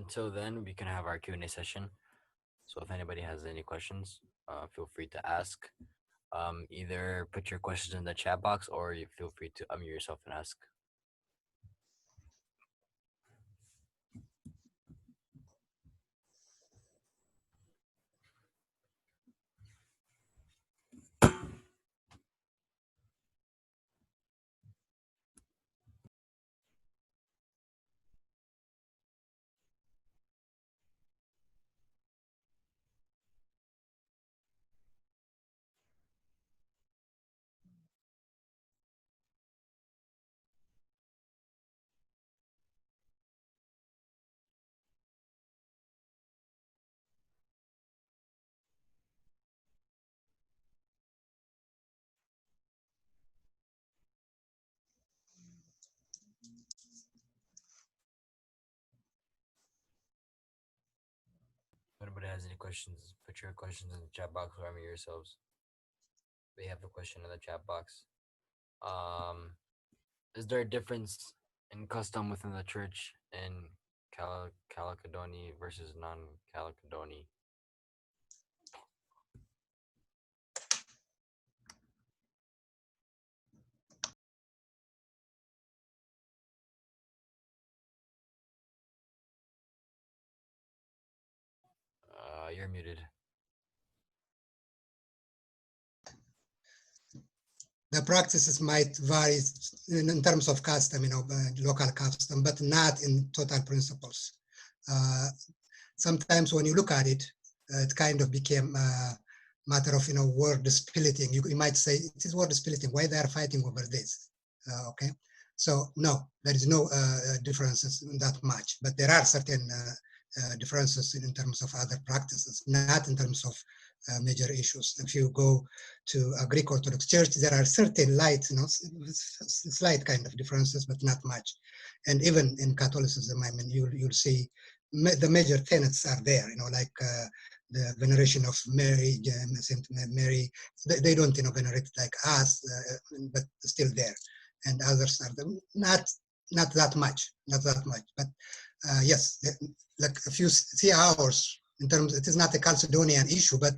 until then, we can have our Q&A session. So if anybody has any questions, feel free to ask. Either put your questions in the chat box or you feel free to unmute yourself and ask. If anybody has any questions, put your questions in the chat box or unmute yourselves. We have a question in the chat box. Is there a difference in custom within the church in Calicodony versus non-Calicodony? You're muted. The practices might vary in terms of custom, local custom, but not in total principles. Sometimes when you look at it, it kind of became a matter of word splitting. You might say it is word splitting. Why they are fighting over this? Okay, so no, there is no differences that much, but there are certain differences in terms of other practices, not in terms of major issues. If you go to a Greek Orthodox Church, there are certain light, slight kind of differences, but not much. And even in Catholicism, I mean, you'll see the major tenets are there, like the veneration of Mary, Saint Mary. They don't, venerate like us, but still there. And others are not that much, but yes, like if you see ours in terms, it is not a Chalcedonian issue, but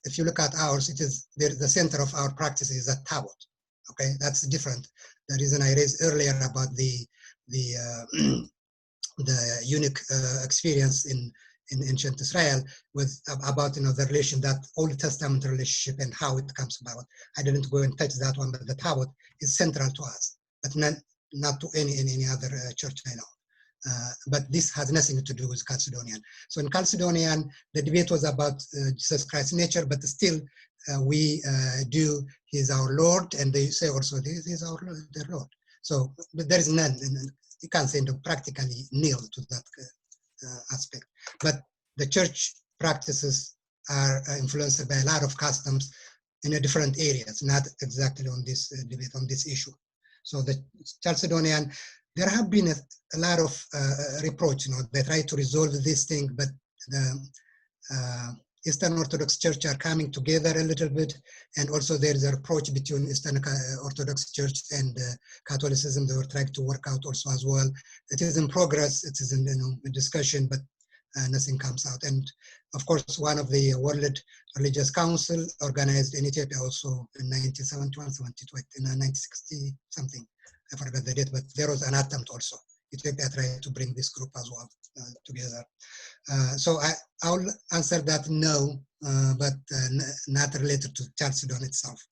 if you look at ours, it is the center of our practice is at Tabot. Okay, that's different. The reason I raised earlier about the the unique experience in ancient Israel with about the relation, that Old Testament relationship and how it comes about. I didn't go and touch that one, but the Tabot is central to us, but not to any other church I know. But this has nothing to do with Chalcedonian. So in Chalcedonian, the debate was about Jesus Christ's nature, but still we do He is our Lord, and they say also this is our Lord, their Lord. So but there is none. You can't say practically nil to that aspect. But the church practices are influenced by a lot of customs in a different areas, not exactly on this debate on this issue. So the Chalcedonian, there have been a lot of reproach, they try to resolve this thing, but the Eastern Orthodox Church are coming together a little bit, and also there is a reproach between Eastern Orthodox Church and Catholicism. They were trying to work out also as well. It is in progress. It is in discussion, but nothing comes out. And of course, one of the World Religious Council organized in Ethiopia also in 1971, 72, in 1960 something. I forgot the date, but there was an attempt also. Ethiopia tried to bring this group as well together. So I'll answer that no, but not related to Chalcedon itself.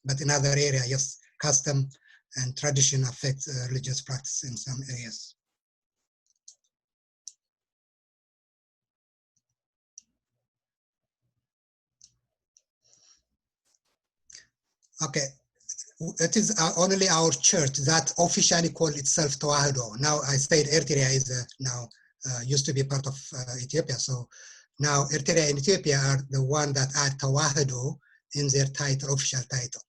But in other area, yes, custom and tradition affect religious practice in some areas. Okay, it is only our church that officially call itself Tewahido. Now I said Eritrea is now used to be part of Ethiopia. So now Eritrea and Ethiopia are the one that add Tewahido in their title, official title.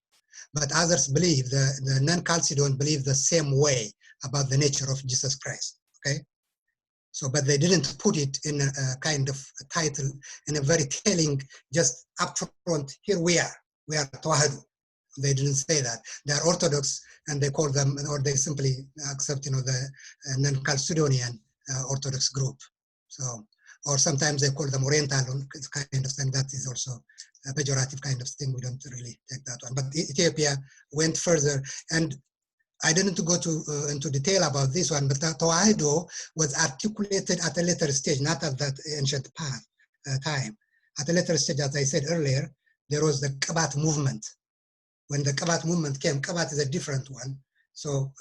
But others believe, the non-Chalcedon believe the same way about the nature of Jesus Christ, okay? So, but they didn't put it in a kind of a title, in a very telling, just up front, here we are Tewahido. They didn't say that. They are Orthodox, and they call them, or they simply accept, the non-Chalcedonian Orthodox group. So, or sometimes they call them Oriental kind of thing. That is also a pejorative kind of thing. We don't really take that one. But Ethiopia went further, and I didn't go into detail about this one, but Tewahido was articulated at a later stage, not at that ancient time. At a later stage, as I said earlier, there was the Kabat movement. When the Kabat movement came, Kabat is a different one. So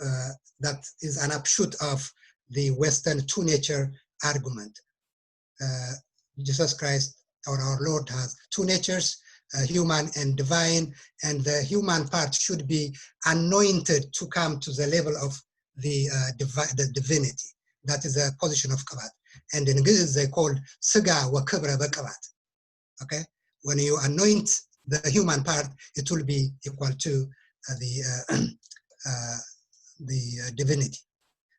that is an upshoot of the Western two-nature argument. Jesus Christ, or our Lord, has two natures, human and divine, and the human part should be anointed to come to the level of the divinity. That is a position of Kabat. And in English, they call Siga wa Kibra Bakabat. Okay? When you anoint the human part, it will be equal to the divinity.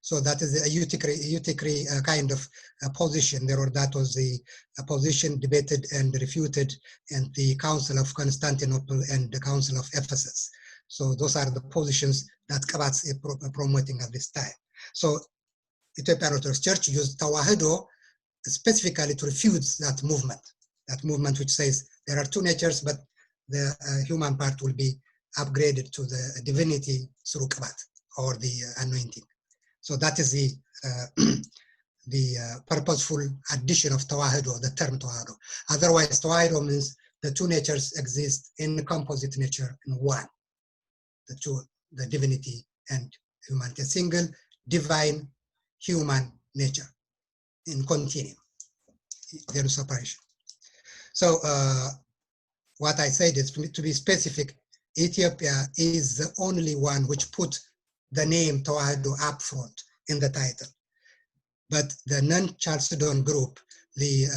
So that is a eutychry kind of position there, or that was the position debated and refuted in the Council of Constantinople and the Council of Ephesus. So those are the positions that Kabat is promoting at this time. So Ethiopian Orthodox Church used Tewahido specifically to refute that movement which says there are two natures, but the human part will be upgraded to the divinity through Kabat, or the anointing. So that is the purposeful addition of Tewahido, the term Tewahido. Otherwise, Tewahido means the two natures exist in composite nature in one. The divinity and humanity, a single divine human nature in continuum. There is separation. So what I said is, to be specific, Ethiopia is the only one which put the name Tewahido up front in the title. But the non-Chalcedon group, the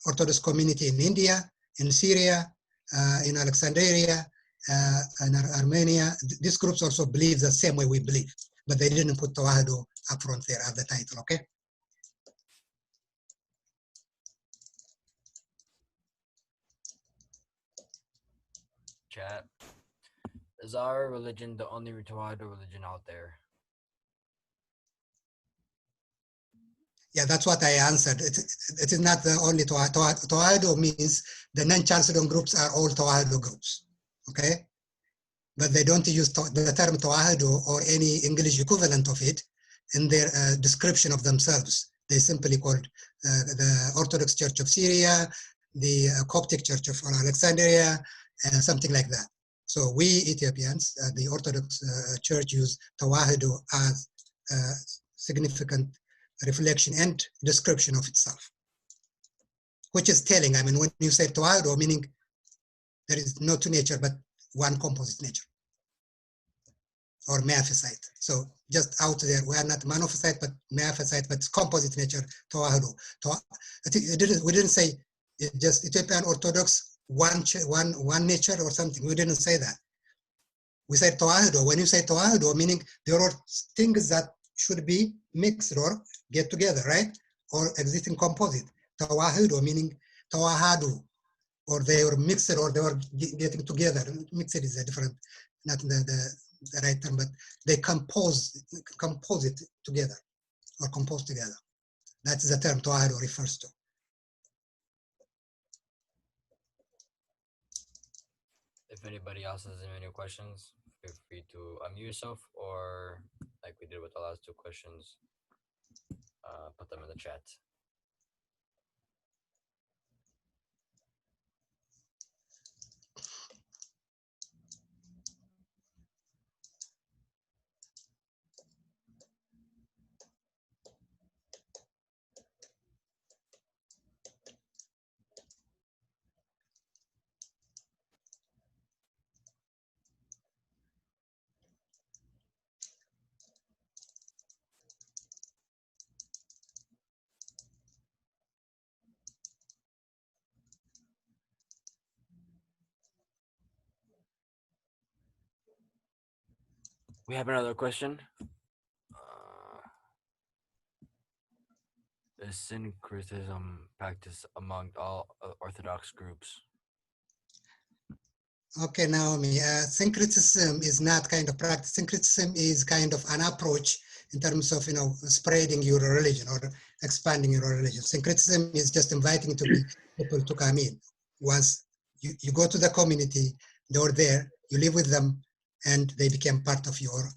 Orthodox community in India, in Syria, in Alexandria, and Armenia, these groups also believe the same way we believe, but they didn't put Tewahido up front there at the title, okay? Chat. Is our religion the only Tewahido religion out there? Yeah, that's what I answered. It is not the only Tewahido. Tewahido means the non-Chalcedon groups are all Tewahido groups, okay? But they don't use the term Tewahido or any English equivalent of it in their description of themselves. They simply called the Orthodox Church of Syria, the Coptic Church of Alexandria, something like that. So we Ethiopians, the Orthodox Church, use Tewahido as a significant reflection and description of itself, which is telling. I mean, when you say Tewahido, meaning there is no two nature, but one composite nature, or Miaphysite. So just out there, we are not Monophysite, but Miaphysite, but it's composite nature, Tewahido. We didn't say it's just Ethiopian Orthodox, one nature or something. We didn't say that. We said Tewahido. When you say Tewahido, meaning there are things that should be mixed or get together, right? Or existing composite. Tewahido meaning Tewahadu, or they were mixed, or they were getting together. Mixed is a different, not the right term, but they compose it together, or compose together. That is the term Tewahido refers to. If anybody else has any questions, feel free to unmute yourself, or like we did with the last two questions, put them in the chat. We have another question. Is syncretism practiced among all Orthodox groups? Okay, Naomi, syncretism is not kind of practice. Syncretism is kind of an approach in terms of, you know, spreading your religion or expanding your religion. Syncretism is just inviting people to come in. Once you go to the community, they're there, you live with them, and they become part of your,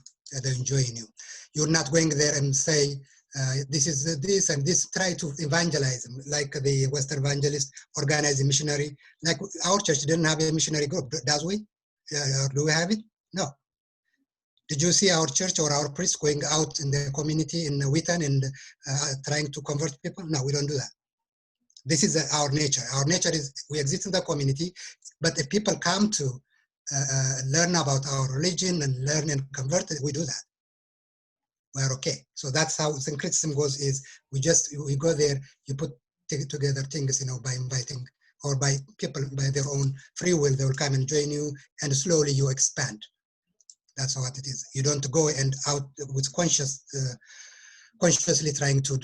they're enjoying you. You're not going there and say, this is this and this, try to evangelize them, like the Western evangelist organize a missionary. Like our church didn't have a missionary group, does we? Do we have it? No. Did you see our church or our priests going out in the community in Wheaton and trying to convert people? No, we don't do that. This is our nature. Our nature is we exist in the community, but if people come to learn about our religion and learn and convert, we do that. We're okay. So that's how syncretism goes, is we go there, you put together things, you know, by inviting, or by people by their own free will, they will come and join you, and slowly you expand. That's what it is. You don't go and out with consciously trying to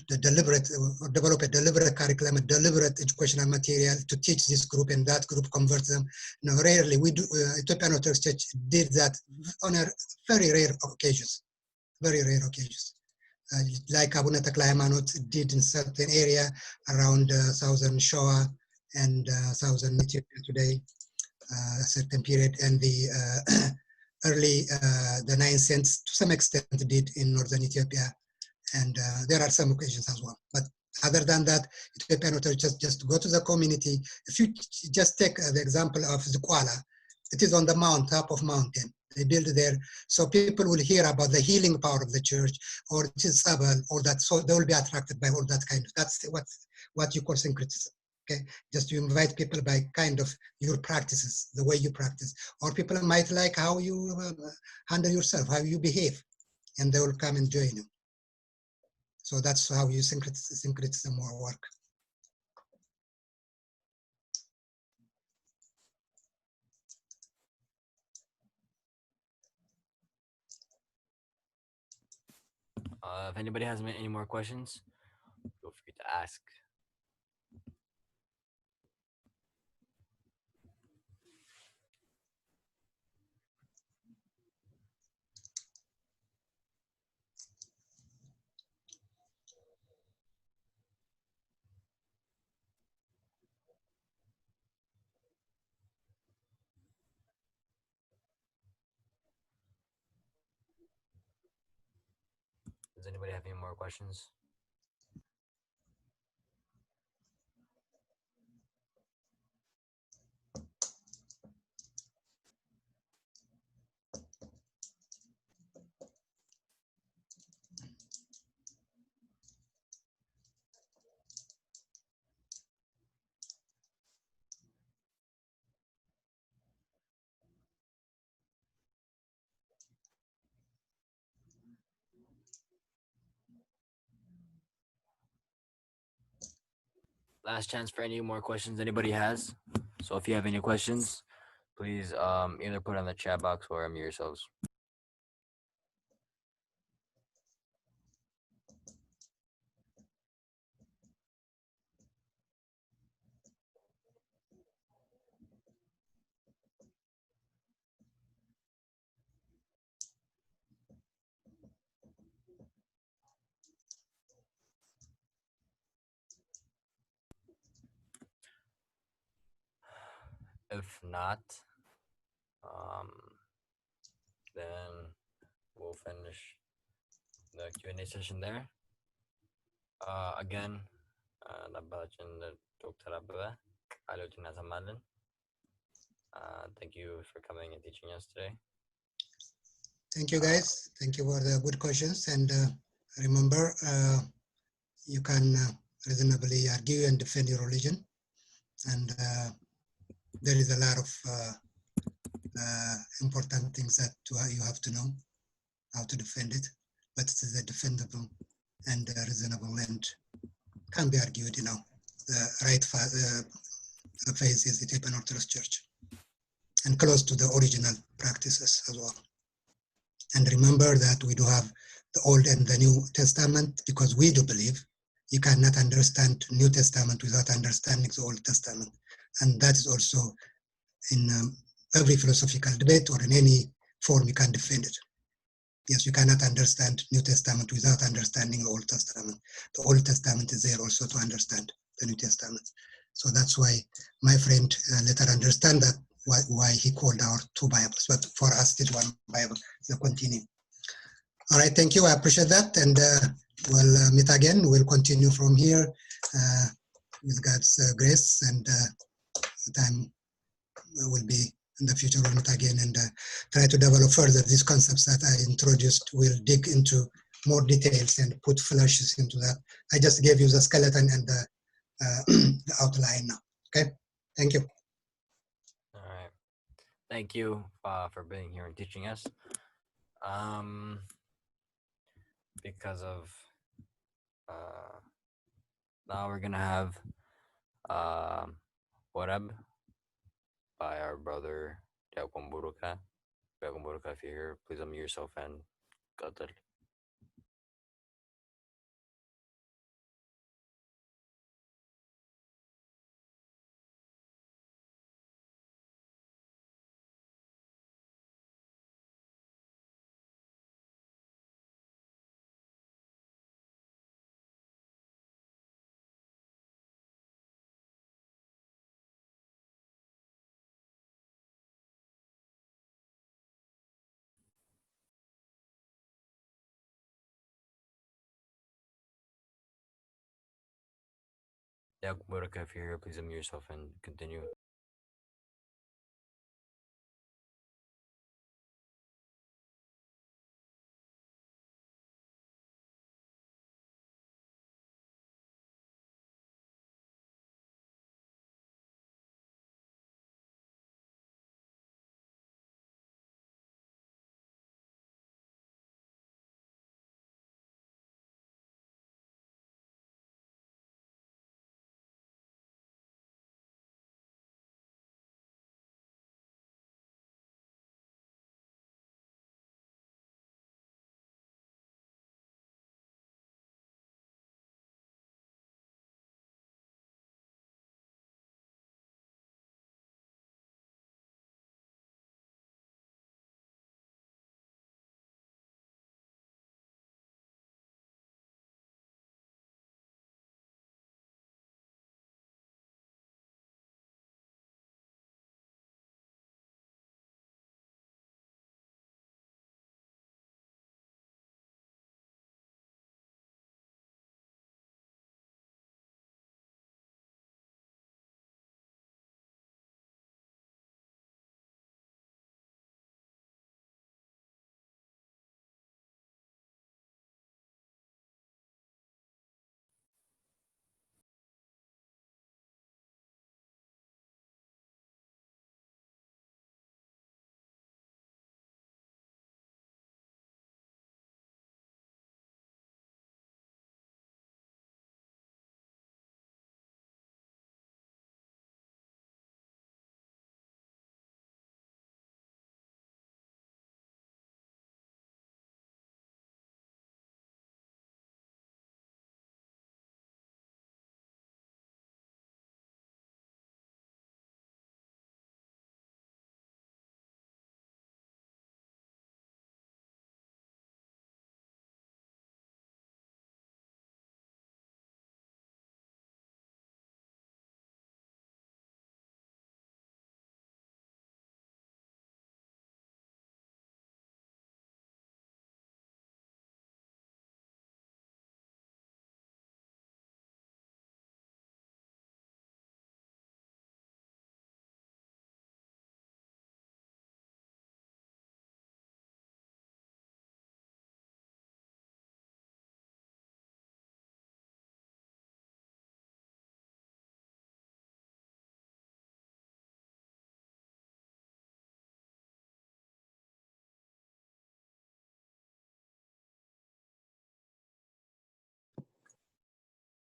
develop a deliberate curriculum, a deliberate educational material to teach this group and that group, convert them. No, rarely. We do. Ethiopian Orthodox Church did that on a very rare occasions. Very rare occasions. Like Abuna Takla Haymanot did in certain area around southern Shoa and southern Ethiopia today, a certain period, and the early, the 9th century to some extent did in northern Ethiopia, and there are some occasions as well. But other than that, Ethiopian Orthodox just go to the community. If you just take the example of Zukwala, it is on the top of mountain. They build there, so people will hear about the healing power of the church, or it is Sabbath, or that, so they will be attracted by all that kind of, that's what you call syncretism. Okay, just you invite people by kind of your practices, the way you practice, or people might like how you handle yourself, how you behave, and they will come and join you. So that's how you syncretism will work. If anybody has any more questions, feel free to ask. Does anybody have any more questions? Last chance for any more questions anybody has. So if you have any questions, please either put it in the chat box or unmute yourselves. If not, then we'll finish the Q&A session there. Again, Dr. Abebe, thank you for coming and teaching us today. Thank you, guys. Thank you for the good questions. And remember, you can reasonably argue and defend your religion. And there is a lot of important things that you have to know how to defend it. But it is a defendable and reasonable and can be argued, you know. The right phase is the Ethiopian Orthodox Church and close to the original practices as well. And remember that we do have the Old and the New Testament, because we do believe you cannot understand New Testament without understanding the Old Testament. And that is also in every philosophical debate or in any form you can defend it. Yes, you cannot understand New Testament without understanding the Old Testament. The Old Testament is there also to understand the New Testament. So that's why my friend later understand that why he called our two Bibles. But for us, it's one Bible. So continue. All right, thank you. I appreciate that. And we'll meet again. We'll continue from here with God's grace. And the time will be in the future. We'll meet again and try to develop further these concepts that I introduced. We'll dig into more details and put flashes into that. I just gave you the skeleton and the outline now. Okay, thank you. All right. Thank you for being here and teaching us. Because of now we're gonna have Warab by our brother Diakumburuka. Diakumburuka, if you're here, please unmute yourself and Qatar. Diakumburuka, if you're here, please unmute yourself and continue.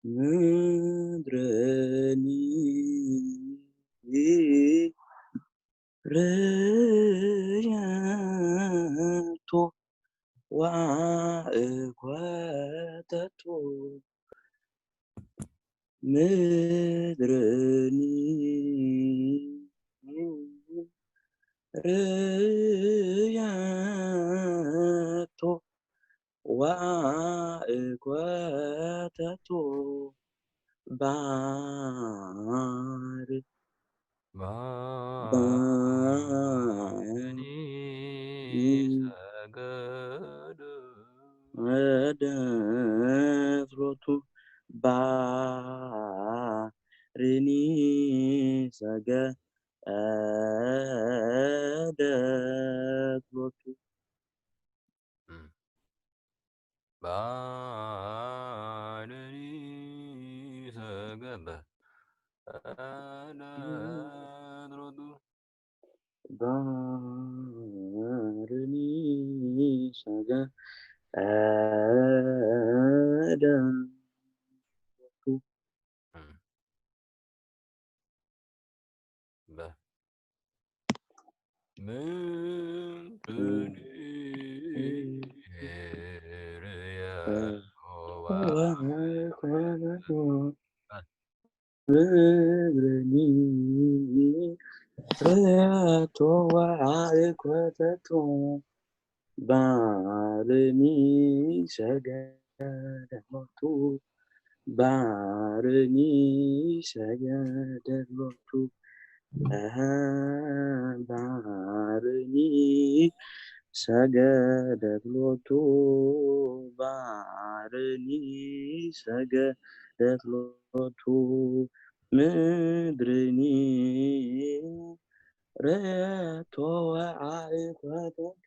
مدرني رجعت وعقدت مدرني رياتو وإخواتتو بار بارني سجد Adafrotu barini saga adafrotu بارني سجد أدرد barini saga adafrotu به من يا هو Barini reto waikweteto Barini shagamotu Barini shagamotu Barini shagamotu Barini shagamotu ምድርኒ ረቶ ወአይኮተቶ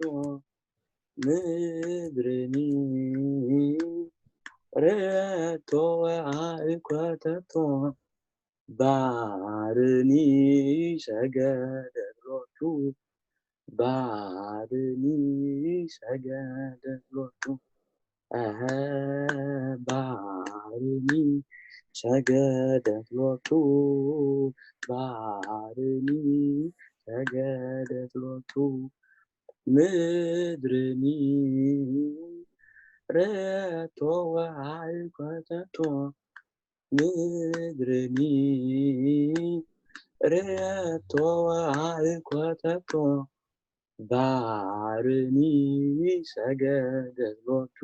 ምድርኒ ረቶ ወአይኮተቶ ባርኒ ሰገደሎቱ ባርኒ ሰገደሎቱ ባርኒ ሰገደሎቱ ባርኒ ሰገደሎቱ ምድርኒ ረቶ ወአይኮተቶ ምድርኒ ረቶ ወአይኮተቶ ባርኒ ሰገደሎቱ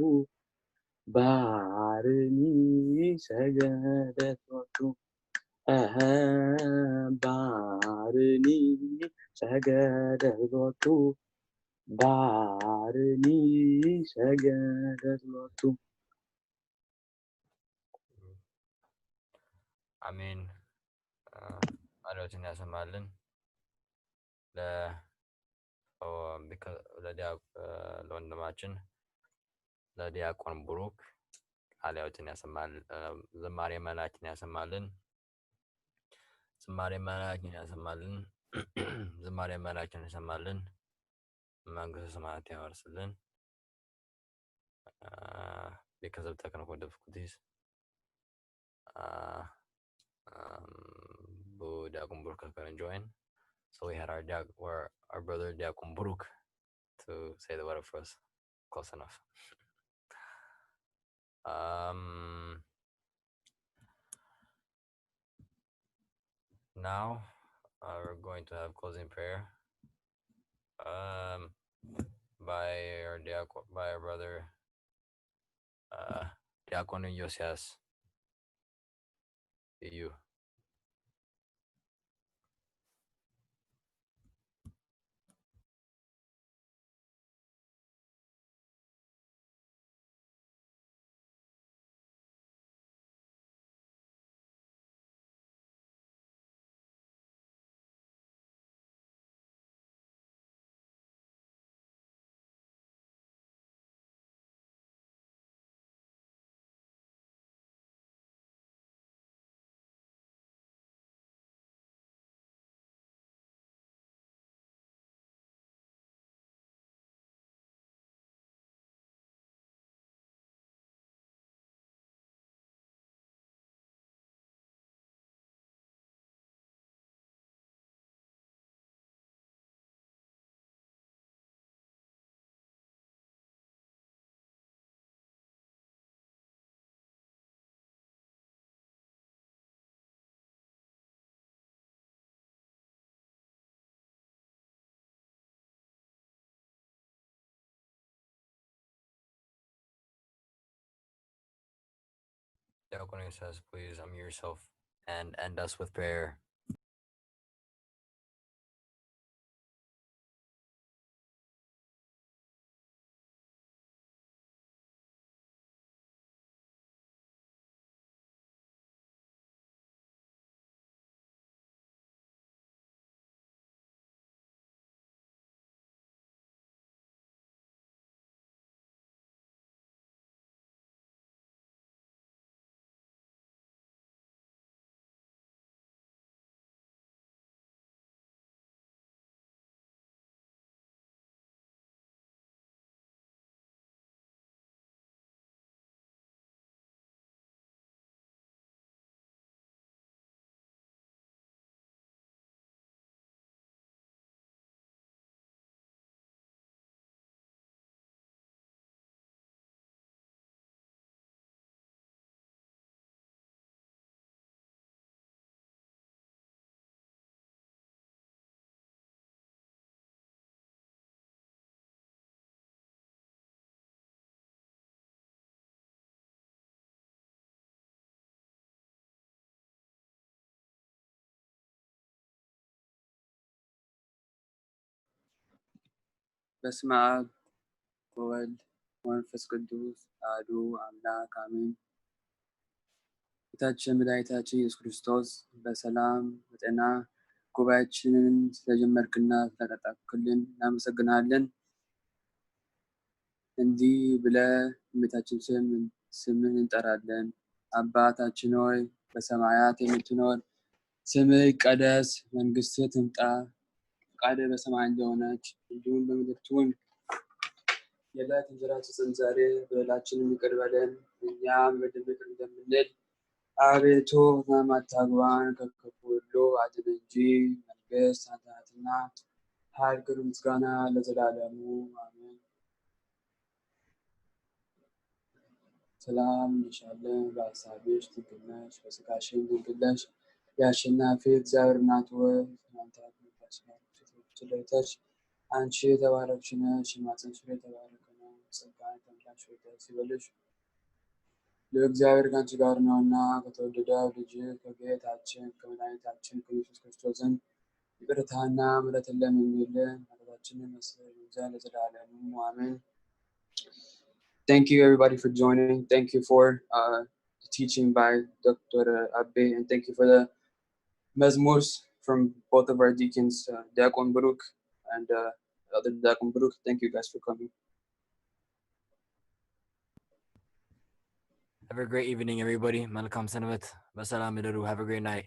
ባርኒ ሰገደሎቱ ባርኒ ሰገደሎቱ ባርኒ ሰገደሎቱ አሜን። አሪዎችን ያሰማልን። ለወንድማችን ለዲያቆን ብሩክ ቃልያዎችን ያሰማል። ዝማሬ መላእክትን ያሰማልን። ዝማሬ መላእክትን ያሰማልን። ዝማሬ መላእክትን ያሰማልን። መንግሥተ ሰማያት ያወርስልን። because of technical difficulties, Diakon Buruk couldn't join, so we had our brother Diakon Buruk to say the word for us. Close enough. Now we're going to have closing prayer by our brother Diakon Yosias. You. Diakon says, please unmute yourself and end us with prayer. በስመ አብ ወወልድ ወመንፈስ ቅዱስ አሐዱ አምላክ አሜን። ጌታችን መድኃኒታችን ኢየሱስ ክርስቶስ በሰላም በጤና ጉባኤያችንን ስለጀመርክና ስለቀጠልክልን እናመሰግናለን። እንዲህ ብለህ እመቤታችን ስምን እንጠራለን። አባታችን ሆይ በሰማያት የምትኖር ስምህ ይቀደስ፣ መንግስትህ ትምጣ፣ ፈቃድህ በሰማይ እንደሆነች እንዲሁም በምድር ትሁን። የዕለት እንጀራችንን ስጠን ዛሬ፣ በደላችንን ይቅር በለን እኛም በደል ይቅር እንደምንል። አቤቱ ሕማም አታግባን ከክፉ ሁሉ አድነን እንጂ መንግስት ያንተ ናትና፣ ኃይል፣ ክብር፣ ምስጋና ለዘላለሙ አሜን። ሰላም እንልሻለን፣ በሐሳብሽ ድንግል ነሽ፣ በሥጋሽም ድንግል ነሽ። የአሸናፊ እግዚአብሔር እናት ሆይ ሰላምታ ይድረስሽ። አንቺ የተባረክሽ ነሽ፣ የማኅፀንሽ ፍሬ የተባረከ ነው። ጸጋን የተመላሽ ሆይ ደስ ይበልሽ፣ እግዚአብሔር ከአንቺ ጋር ነውና ከተወደደው ልጅሽ ከጌታችን ከመድኃኒታችን ከኢየሱስ ክርስቶስ ዘንድ ይቅርታና ምሕረትን ለምኝልን ኃጢአታችንን ያስተሰርይልን ዘንድ ለዘላለሙ አሜን። Thank you everybody for joining. Thank you for the teaching by Dr. Abebe, and thank you for the mezmurs from both of our deacons, Diakon Baruch and other Diakon Baruch. Thank you guys for coming. Have a great evening, everybody. Malcolm Sanavet. Basalam Have a great night.